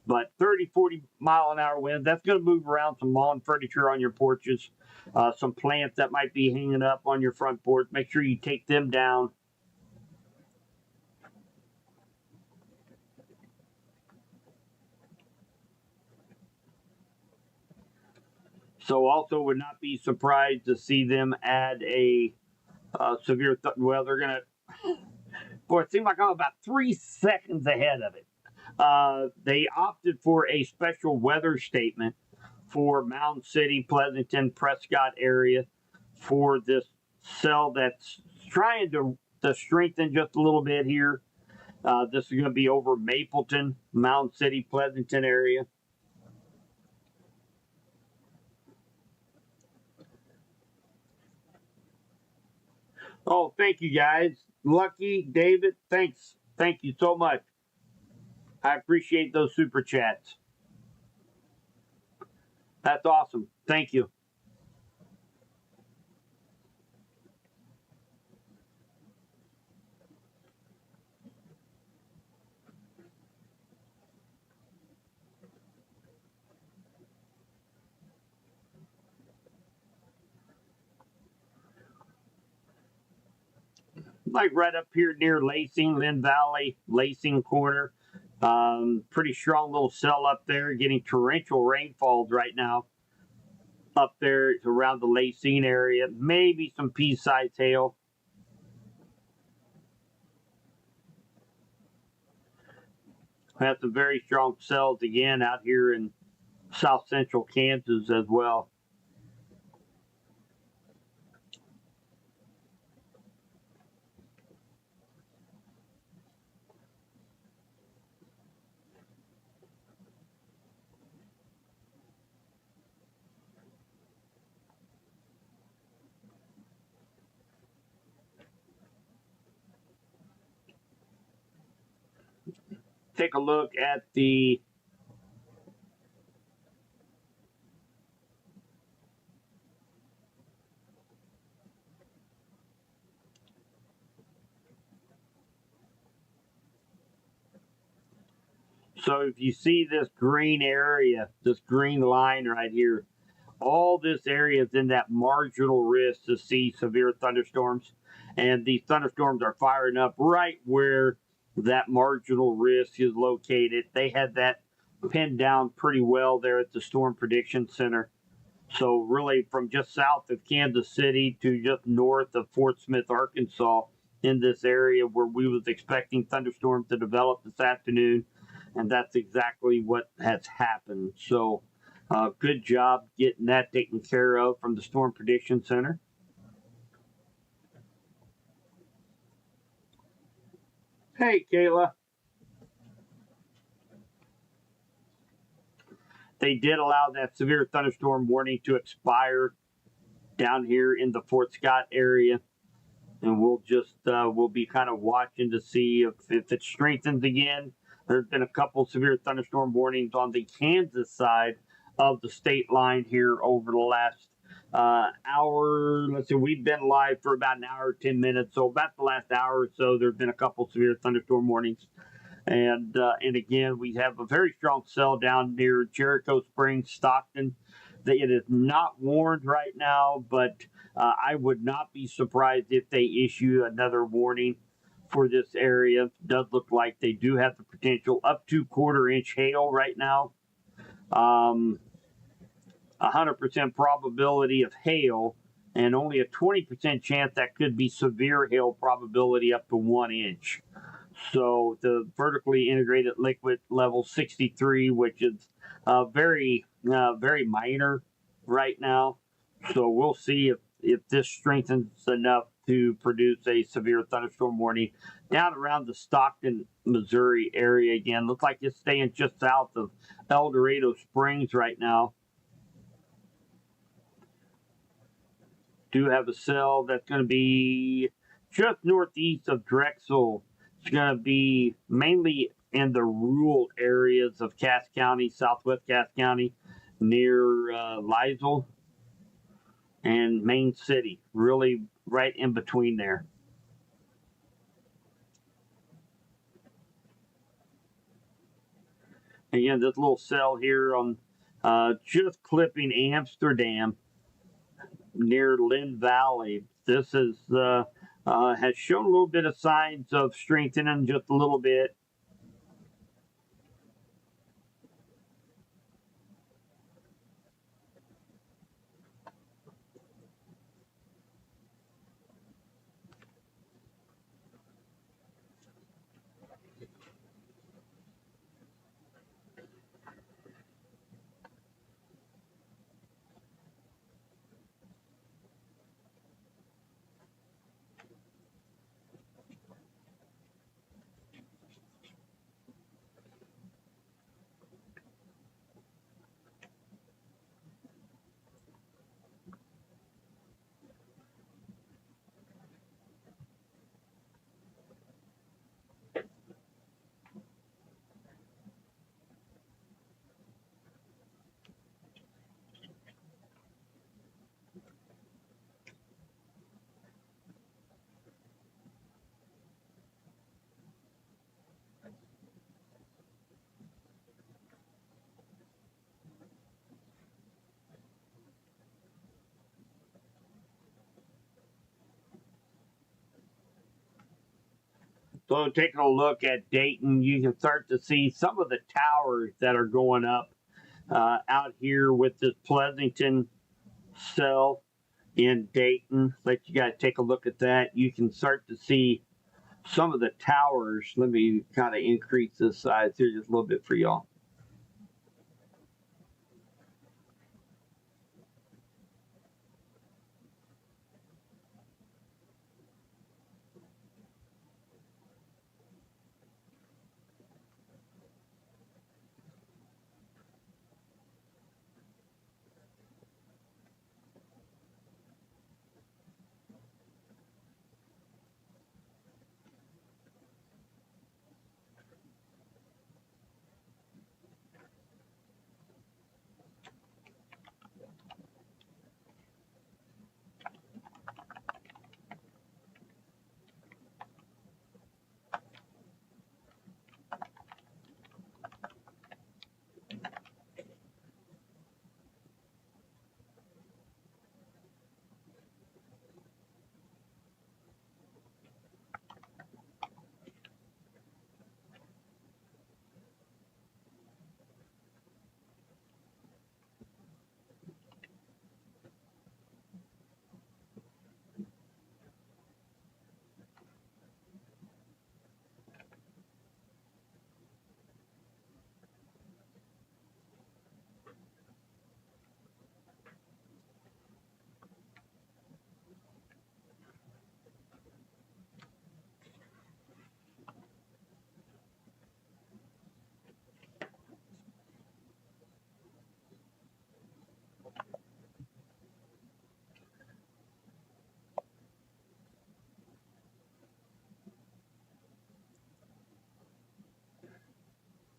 But 30-40 mile an hour wind, that's going to move around some lawn furniture on your porches, some plants that might be hanging up on your front porch. Make sure you take them down. So also would not be surprised to see them add a severe. Well, they're gonna. Boy, it seems like I'm about 3 seconds ahead of it. They opted for a special weather statement for Mound City, Pleasanton, Prescott area for this cell that's trying to strengthen just a little bit here. This is going to be over Mapleton, Mound City, Pleasanton area. Oh, thank you guys. Lucky, David, thanks. Thank you so much. I appreciate those super chats. That's awesome. Thank you. Like right up here near Lacing, Lynn Valley, Lacing Corner. Pretty strong little cell up there, getting torrential rainfalls right now. Up there around the Lacine area, maybe some pea-sized hail. We have some very strong cells again out here in south central Kansas as well. Take a look at the so if you see this green area, this green line right here, all this area is in that marginal risk to see severe thunderstorms. And these thunderstorms are firing up right where that marginal risk is located. They had that pinned down pretty well there at the Storm Prediction Center. So really, from just south of Kansas City to just north of Fort Smith, Arkansas, in this area where we was expecting thunderstorms to develop this afternoon, and that's exactly what has happened. So, good job getting that taken care of from the Storm Prediction Center. Hey, Kayla. They did allow that severe thunderstorm warning to expire down here in the Fort Scott area, and we'll be kind of watching to see if it strengthens again. There's been a couple severe thunderstorm warnings on the Kansas side of the state line here over the last hour. Let's see, we've been live for about an hour, 10 minutes. So about the last hour or so, there's been a couple severe thunderstorm warnings. And again, we have a very strong cell down near Jericho Springs, Stockton. It is not warned right now, but I would not be surprised if they issue another warning for this area. It does look like they do have the potential up to quarter-inch hail right now. 100% probability of hail, and only a 20% chance that could be severe hail probability up to 1 inch. So the vertically integrated liquid level 63, which is very minor right now. So we'll see if this strengthens enough to produce a severe thunderstorm warning down around the Stockton, Missouri area again. Looks like it's staying just south of El Dorado Springs right now. Do have a cell that's going to be just northeast of Drexel. It's going to be mainly in the rural areas of Cass County, southwest Cass County, near Liesville and Main City, really right in between there. Again, this little cell here on just clipping Amsterdam near Lynn Valley. This is has shown a little bit of signs of strengthening just a little bit. So taking a look at Dayton, you can start to see some of the towers that are going up out here with this Pleasanton cell in Dayton. Let you guys take a look at that. You can start to see some of the towers. Let me kind of increase this size here just a little bit for y'all.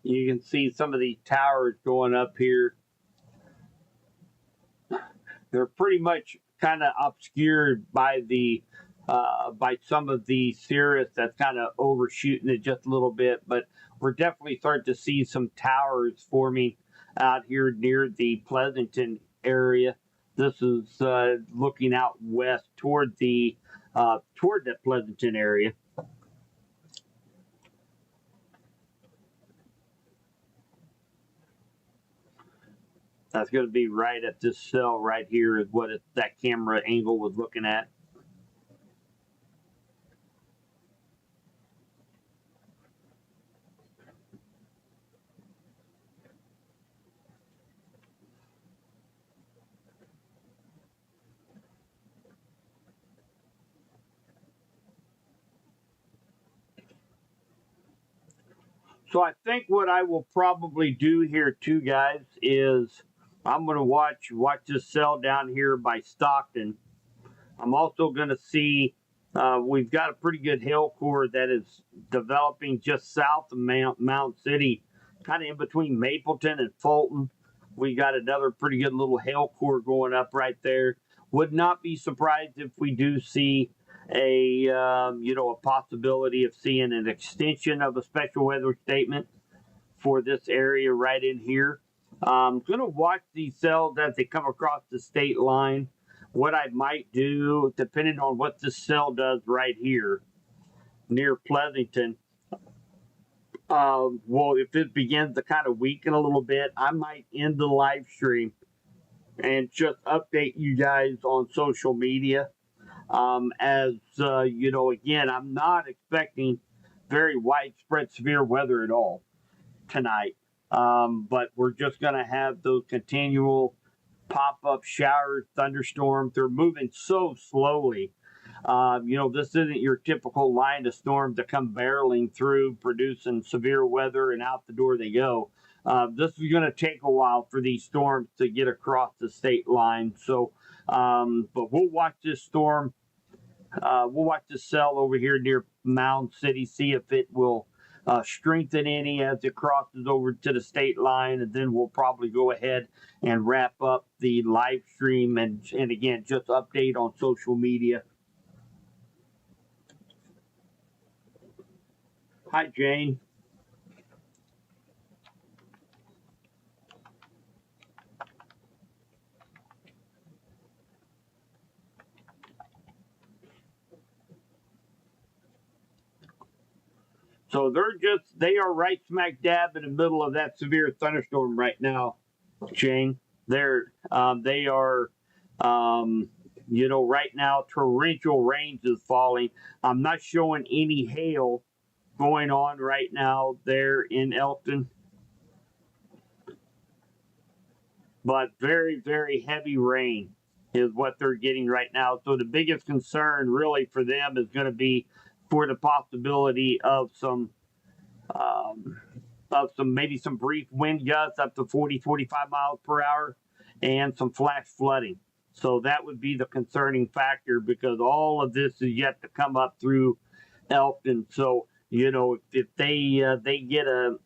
You can see some of these towers going up here. They're pretty much kind of obscured by the by some of the cirrus that's kind of overshooting it just a little bit, but we're definitely starting to see some towers forming out here near the Pleasanton area. This is looking out west toward the Pleasanton area. That's going to be right at this cell right here is what that camera angle was looking at. So I think what I will probably do here too, guys, is I'm going to watch this cell down here by Stockton. I'm also going to see we've got a pretty good hail core that is developing just south of Mount City, kind of in between Mapleton and Fulton. We got another pretty good little hail core going up right there. Would not be surprised if we do see a possibility of seeing an extension of a special weather statement for this area right in here. I'm going to watch these cells as they come across the state line. What I might do, depending on what this cell does right here near Pleasanton, well, if it begins to kind of weaken a little bit, I might end the live stream and just update you guys on social media. Again, I'm not expecting very widespread severe weather at all tonight. But we're just going to have those continual pop-up showers, thunderstorms. They're moving so slowly. This isn't your typical line of storms that come barreling through, producing severe weather, and out the door they go. This is going to take a while for these storms to get across the state line. So, but we'll watch this storm. We'll watch this cell over here near Mound City, see if it will strengthen any as it crosses over to the state line, and then we'll probably go ahead and wrap up the live stream and again just update on social media. Hi, Jane. So they are right smack dab in the middle of that severe thunderstorm right now, Jane. They are right now torrential rains is falling. I'm not showing any hail going on right now there in Elkton, but very, very heavy rain is what they're getting right now. So the biggest concern really for them is going to be for the possibility of some maybe some brief wind gusts up to 40-45 miles per hour and some flash flooding. So that would be the concerning factor because all of this is yet to come up through Elkton. So if they get an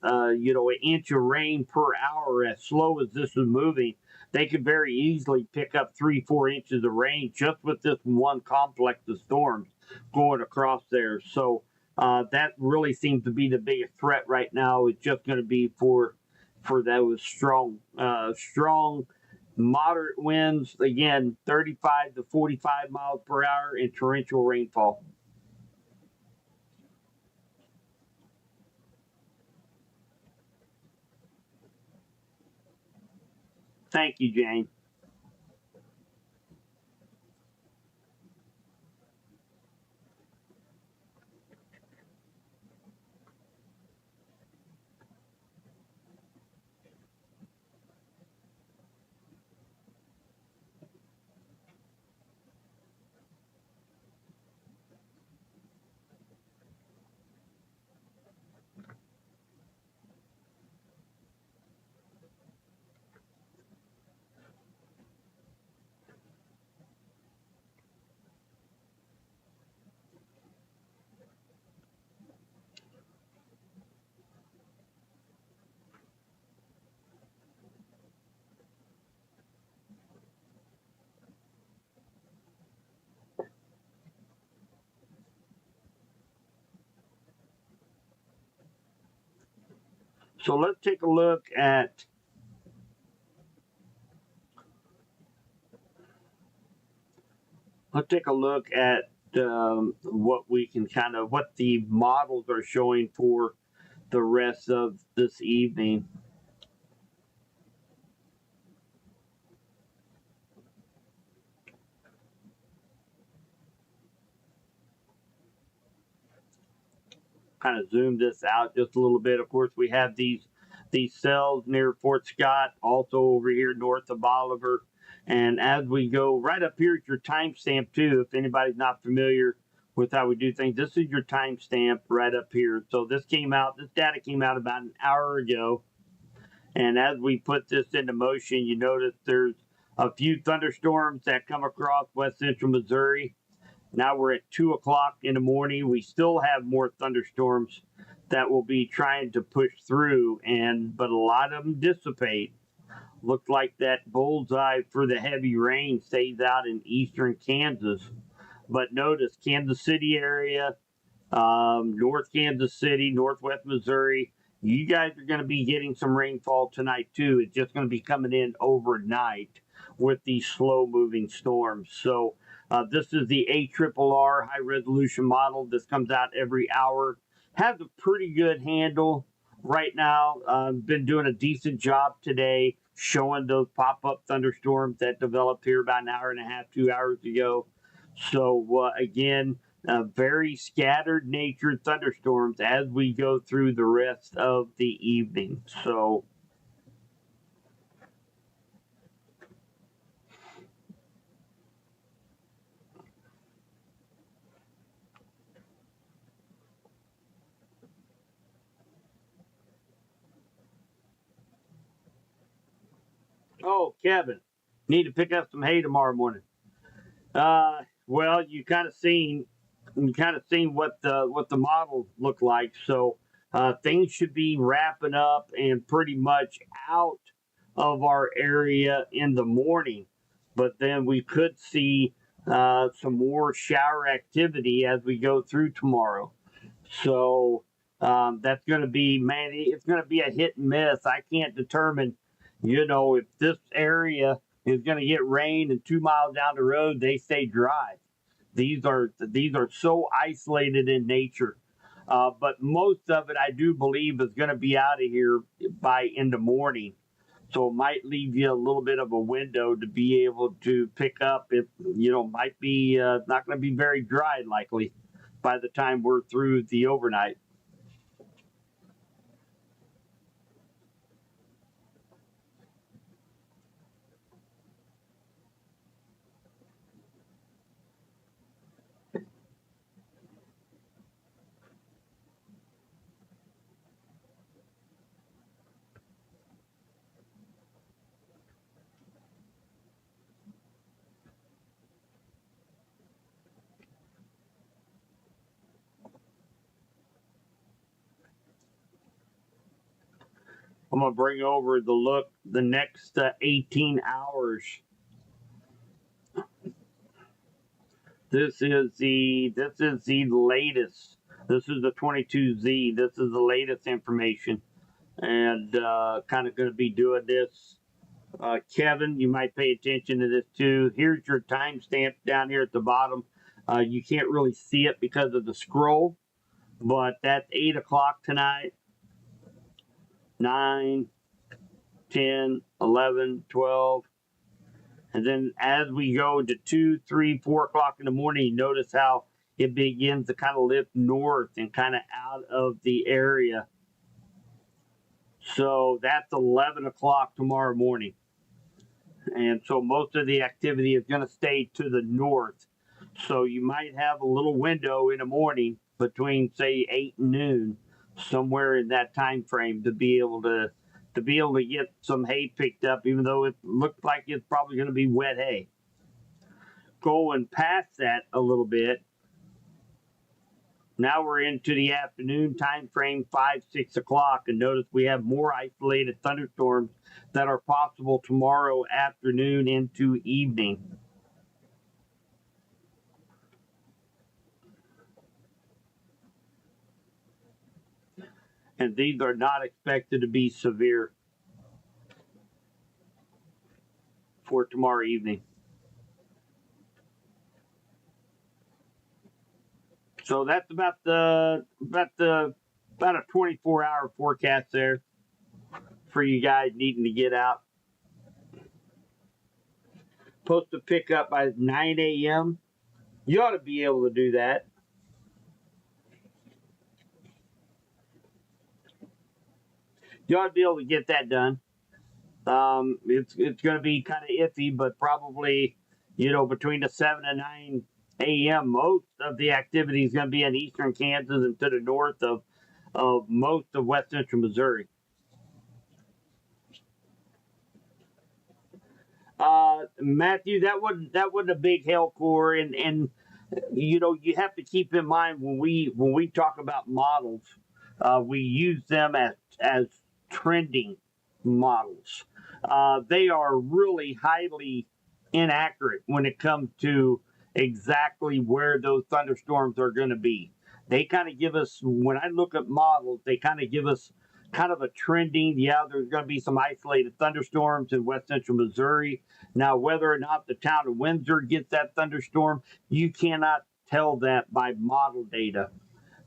inch of rain per hour as slow as this is moving, they could very easily pick up 3-4 inches of rain just with this one complex of storms going across there. So that really seems to be the biggest threat right now. It's just going to be for those strong moderate winds, again 35 to 45 miles per hour and torrential rainfall. Thank you, Jane. So let's take a look at what we can what the models are showing for the rest of this evening. Kind of zoom this out just a little bit. Of course, we have these cells near Fort Scott, also over here north of Bolivar. And as we go right up here at your timestamp too, if anybody's not familiar with how we do things, this is your timestamp right up here. So this data came out about an hour ago. And as we put this into motion, you notice there's a few thunderstorms that come across west central Missouri. Now we're at 2 o'clock in the morning. We still have more thunderstorms that will be trying to push through, but a lot of them dissipate. Looks like that bullseye for the heavy rain stays out in eastern Kansas. But notice Kansas City area, North Kansas City, Northwest Missouri. You guys are going to be getting some rainfall tonight too. It's just going to be coming in overnight with these slow moving storms. So this is the ARRR high resolution model. This comes out every hour. Has a pretty good handle right now. Been doing a decent job today showing those pop up thunderstorms that developed here about an hour and a half, 2 hours ago. So again, very scattered natured thunderstorms as we go through the rest of the evening. So oh, Kevin, need to pick up some hay tomorrow morning. Well, you kind of seen what the models look like. So things should be wrapping up and pretty much out of our area in the morning. But then we could see some more shower activity as we go through tomorrow. So that's going to be, man, it's going to be a hit and miss. I can't determine, if this area is going to get rain and 2 miles down the road they stay dry. These are so isolated in nature. But most of it, I do believe, is going to be out of here by in the morning. So it might leave you a little bit of a window to be able to pick up. It might be not going to be very dry likely by the time we're through the overnight. I'm gonna bring over the next 18 hours. This is the latest. This is the 22Z. This is the latest information, and kind of going to be doing this. Kevin, you might pay attention to this too. Here's your timestamp down here at the bottom. You can't really see it because of the scroll, but that's 8 o'clock tonight. 9, 10, 11, 12. And then as we go to 2, 3, 4 o'clock in the morning, you notice how it begins to kind of lift north and kind of out of the area. So that's 11 o'clock tomorrow morning. And so most of the activity is going to stay to the north. So you might have a little window in the morning between, say, 8 and noon, somewhere in that time frame, to be able to get some hay picked up, even though it looked like it's probably going to be wet hay. Going past that a little bit, now we're into the afternoon time frame, 5, 6 o'clock, and notice we have more isolated thunderstorms that are possible tomorrow afternoon into evening. and these are not expected to be severe for tomorrow evening. So that's about a 24-hour forecast there for you guys needing to get out. Supposed to pick up by 9 a.m. You ought to be able to do that. You ought to be able to get that done. It's going to be kind of iffy, but probably between the 7 and 9 a.m. Most of the activity is going to be in eastern Kansas and to the north of most of west central Missouri. Matthew, that wasn't a big hail core, and you have to keep in mind when we talk about models, we use them as trending models. They are really highly inaccurate when it comes to exactly where those thunderstorms are going to be. They kind of give us, when I look at models, they kind of give us kind of a trending. Yeah, there's going to be some isolated thunderstorms in west central Missouri. Now, whether or not the town of Windsor gets that thunderstorm, you cannot tell that by model data.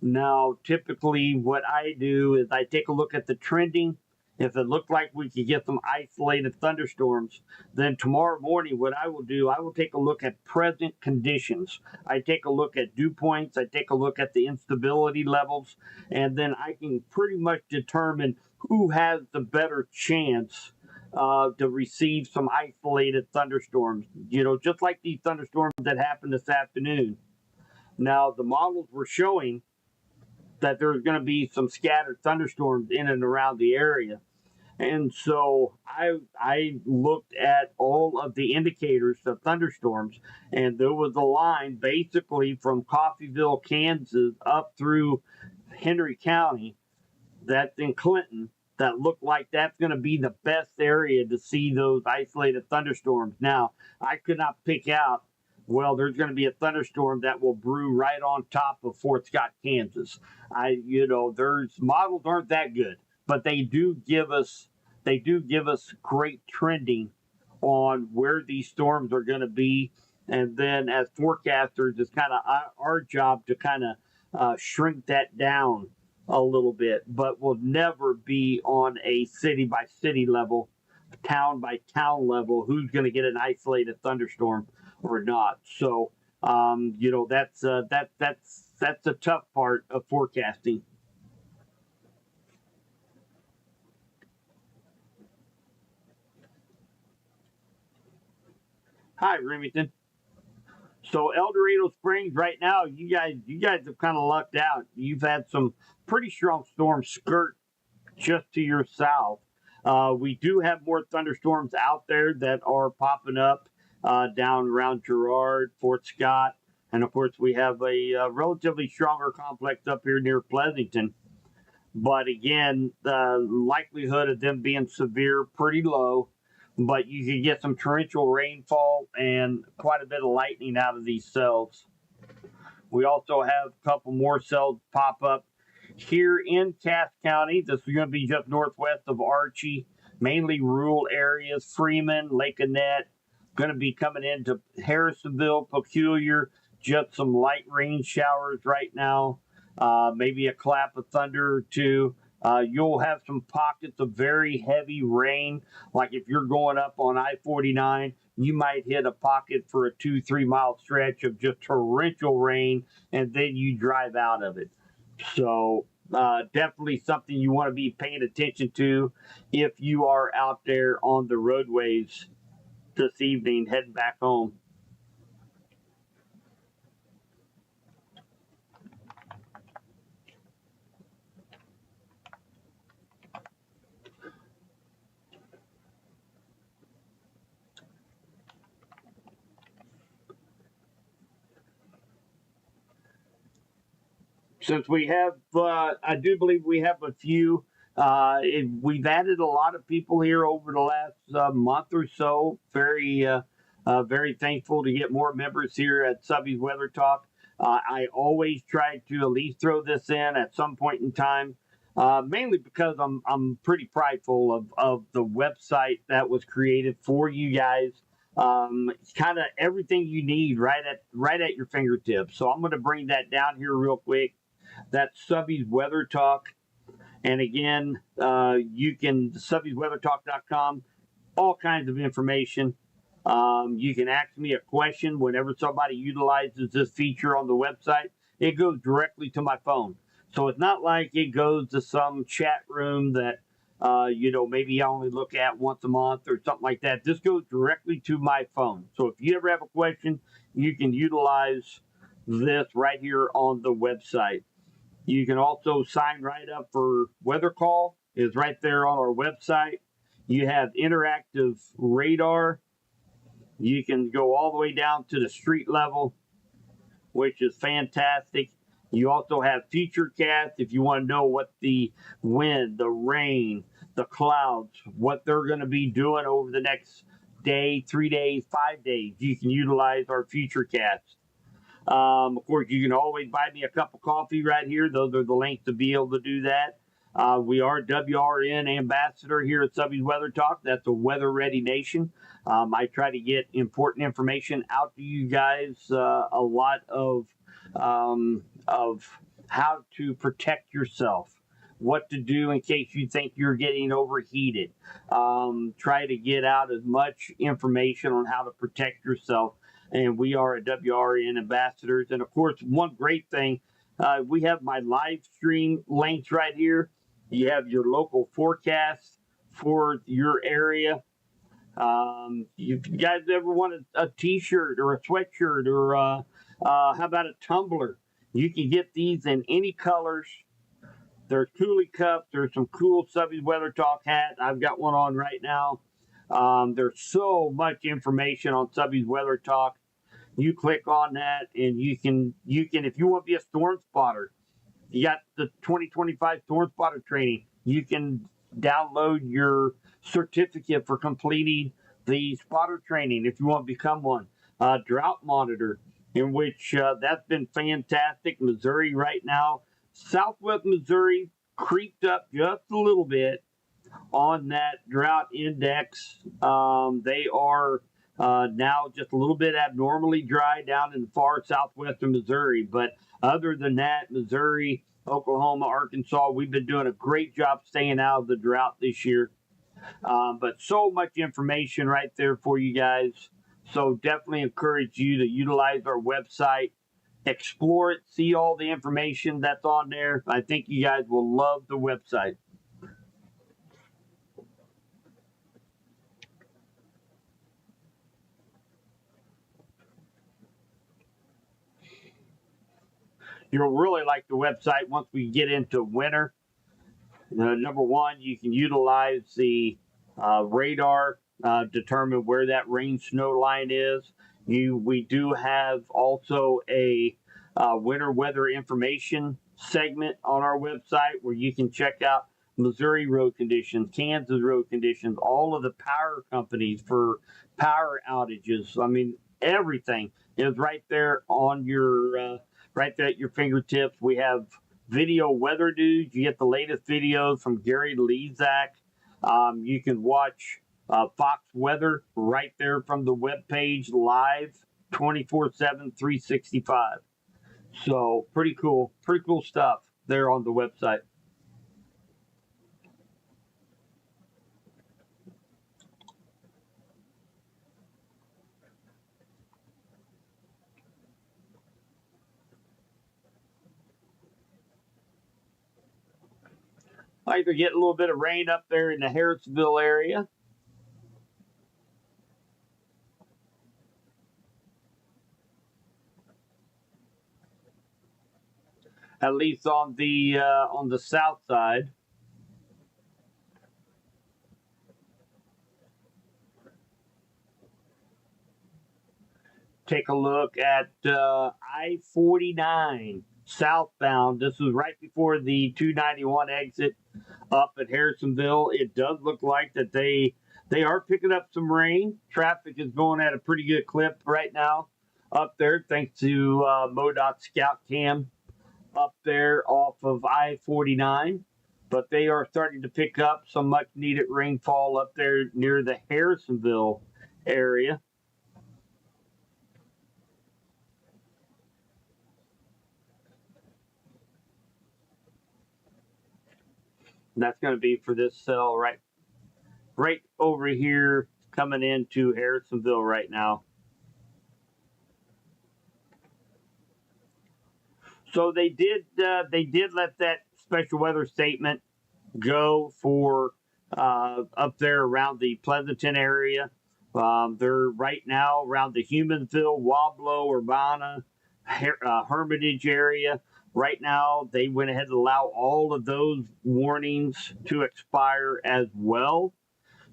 Now, typically, what I do is I take a look at the trending. If it looked like we could get some isolated thunderstorms, then tomorrow morning, what I will do, I will take a look at present conditions. I take a look at dew points, I take a look at the instability levels, and then I can pretty much determine who has the better chance to receive some isolated thunderstorms. Just like these thunderstorms that happened this afternoon. Now, the models were showing that there's going to be some scattered thunderstorms in and around the area. And so I looked at all of the indicators of thunderstorms, and there was a line basically from Coffeyville, Kansas, up through Henry County, that's in Clinton, that looked like that's going to be the best area to see those isolated thunderstorms. Now, I could not pick out, well, there's going to be a thunderstorm that will brew right on top of Fort Scott, Kansas. There's models aren't that good, but they do give us great trending on where these storms are going to be, and then as forecasters, it's kind of our job to kind of shrink that down a little bit, but will never be on a city by city level, town by town level, who's going to get an isolated thunderstorm or not. So, that's the tough part of forecasting. Hi, Remington. So El Dorado Springs right now, you guys have kind of lucked out. You've had some pretty strong storms skirt just to your south. We do have more thunderstorms out there that are popping up down around Girard, Fort Scott, and of course we have a relatively stronger complex up here near Pleasanton. But again, the likelihood of them being severe pretty low. But you could get some torrential rainfall and quite a bit of lightning out of these cells. We also have a couple more cells pop up here in Cass County. This is going to be just northwest of Archie, mainly rural areas. Freeman, Lake Annette, going to be coming into Harrisonville, Peculiar, just some light rain showers right now, maybe a clap of thunder or two. You'll have some pockets of very heavy rain. Like if you're going up on I-49, you might hit a pocket for a 2-3 mile stretch of just torrential rain, and then you drive out of it. So, definitely something you want to be paying attention to if you are out there on the roadways this evening heading back home. Since we have, I do believe we have a few. We've added a lot of people here over the last month or so. Very thankful to get more members here at Subby's Weather Talk. I always try to at least throw this in at some point in time. mainly because I'm pretty prideful of the website that was created for you guys. Kind of everything you need right at your fingertips. So I'm going to bring that down here real quick. That's Subby's Weather Talk. And again, you can subbiesweathertalk.com, all kinds of information. You can ask me a question whenever somebody utilizes this feature on the website. It goes directly to my phone. So it's not like it goes to some chat room that, maybe I only look at once a month or something like that. This goes directly to my phone. So if you ever have a question, you can utilize this right here on the website. You can also sign right up for Weather Call. It's right there on our website. You have interactive radar. You can go all the way down to the street level, which is fantastic. You also have Futurecast if you want to know what the wind, the rain, the clouds, what they're going to be doing over the next day, 3 days, 5 days. You can utilize our Futurecast. Of course, you can always buy me a cup of coffee right here. Those are the links to be able to do that. We are WRN ambassador here at Subby's Weather Talk. That's a weather ready nation. I try to get important information out to you guys. A lot of how to protect yourself, what to do in case you think you're getting overheated. Try to get out as much information on how to protect yourself. And we are a WRN ambassadors. And of course, one great thing, we have my live stream links right here. You have your local forecast for your area. If you guys ever want a t-shirt or a sweatshirt or how about a tumbler, you can get these in any colors. There's coolie cups. There's some cool Subby's Weather Talk hat. I've got one on right now. There's so much information on Subby's Weather Talk. You click on that and you can if you want to be a storm spotter, you got the 2025 storm spotter training. You can download your certificate for completing the spotter training if you want to become one. Drought monitor, in which that's been fantastic. Missouri right now, Southwest Missouri creeped up just a little bit on that drought index. They are now just a little bit abnormally dry down in the far southwestern Missouri. But other than that, Missouri, Oklahoma, Arkansas, we've been doing a great job staying out of the drought this year. But so much information right there for you guys. So definitely encourage you to utilize our website, explore it, see all the information that's on there. I think you guys will love the website. You'll really like the website once we get into winter. Number one, you can utilize the radar, determine where that rain snow line is. We do have also a winter weather information segment on our website where you can check out Missouri road conditions, Kansas road conditions, all of the power companies for power outages. I mean, everything is right there on your right there at your fingertips. We have video weather news. You get the latest videos from Gary Lezak. You can watch Fox Weather right there from the webpage live 24/7, 365. So pretty cool stuff there on the website. Like to get a little bit of rain up there in the Harrisville area. At least on the south side. Take a look at I-49 southbound. This was right before the 291 exit up at Harrisonville. It does look like that they are picking up some rain. Traffic is going at a pretty good clip right now up there, thanks to MoDOT Scout Cam up there off of I-49. but they are starting to pick up some much needed rainfall up there near the Harrisonville area. And that's going to be for this cell right over here coming into Harrisonville right now. So they did let that special weather statement go for up there around the Pleasanton area. They're right now around the Humansville, Wablo, Urbana, Hermitage area. Right now, they went ahead and allow all of those warnings to expire as well.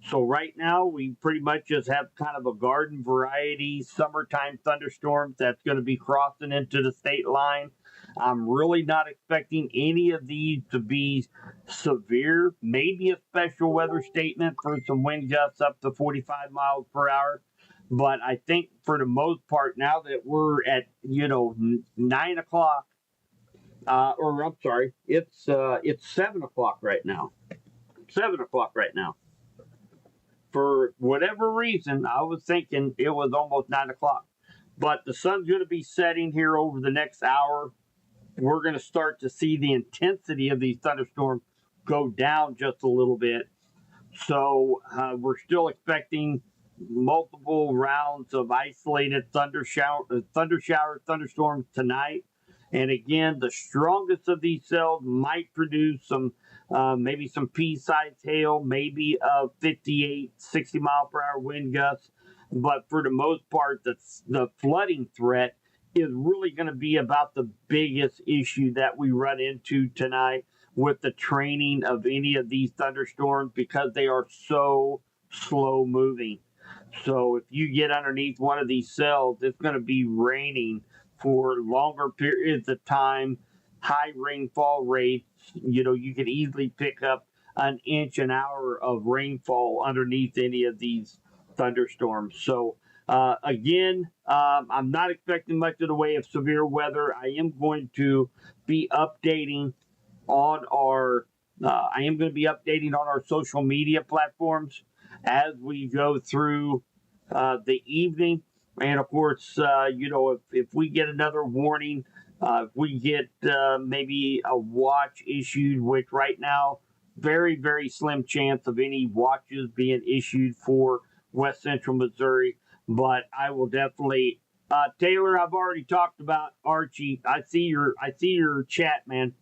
So right now, we pretty much just have kind of a garden variety summertime thunderstorm that's going to be crossing into the state line. I'm really not expecting any of these to be severe. Maybe a special weather statement for some wind gusts up to 45 miles per hour. But I think for the most part, now that we're at 9 o'clock, or I'm sorry, it's 7 o'clock right now. 7 o'clock right now. For whatever reason, I was thinking it was almost 9 o'clock. But the sun's going to be setting here over the next hour. We're going to start to see the intensity of these thunderstorms go down just a little bit. So we're still expecting multiple rounds of isolated thunderstorms tonight. And again, the strongest of these cells might produce some, maybe some pea-sized hail, maybe a 58, 60 mile per hour wind gusts. But for the most part, the flooding threat is really going to be about the biggest issue that we run into tonight with the training of any of these thunderstorms, because they are so slow moving. So if you get underneath one of these cells, it's going to be raining for longer periods of time, high rainfall rates. You could easily pick up an inch an hour of rainfall underneath any of these thunderstorms. So again, I'm not expecting much in the way of severe weather. I am going to be updating on our social media platforms as we go through the evening. And of course, if we get another warning, if we get maybe a watch issued, which right now, very, very slim chance of any watches being issued for West Central Missouri. But I will definitely, Taylor, I've already talked about Archie. I see your chat, man.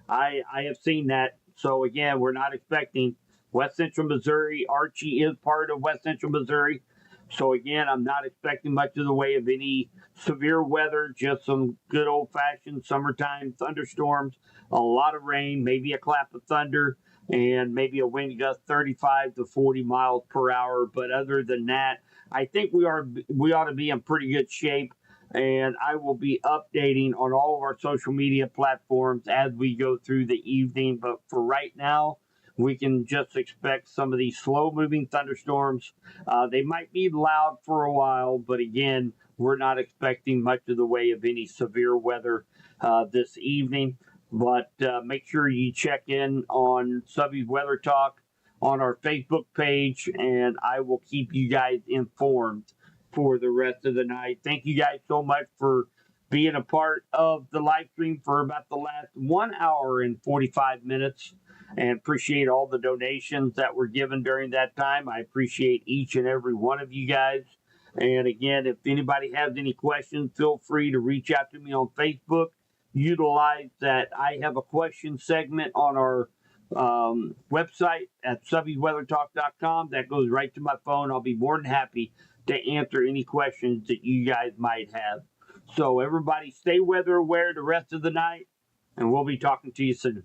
I have seen that. So again, we're not expecting West Central Missouri. Archie is part of West Central Missouri. So again, I'm not expecting much of the way of any severe weather, just some good old fashioned summertime thunderstorms, a lot of rain, maybe a clap of thunder, and maybe a wind gust 35 to 40 miles per hour. But other than that, I think we ought to be in pretty good shape. And I will be updating on all of our social media platforms as we go through the evening. But for right now, we can just expect some of these slow moving thunderstorms. They might be loud for a while, but again, we're not expecting much of the way of any severe weather this evening. But make sure you check in on Subby's Weather Talk on our Facebook page, and I will keep you guys informed for the rest of the night. Thank you guys so much for being a part of the live stream for about the last 1 hour and 45 minutes, and appreciate all the donations that were given during that time. I appreciate each and every one of you guys. And again, if anybody has any questions, feel free to reach out to me on Facebook. Utilize that I have a question segment on our website at subbysweathertalk.com. That goes right to my phone. I'll be more than happy to answer any questions that you guys might have. So everybody stay weather aware the rest of the night, and we'll be talking to you soon.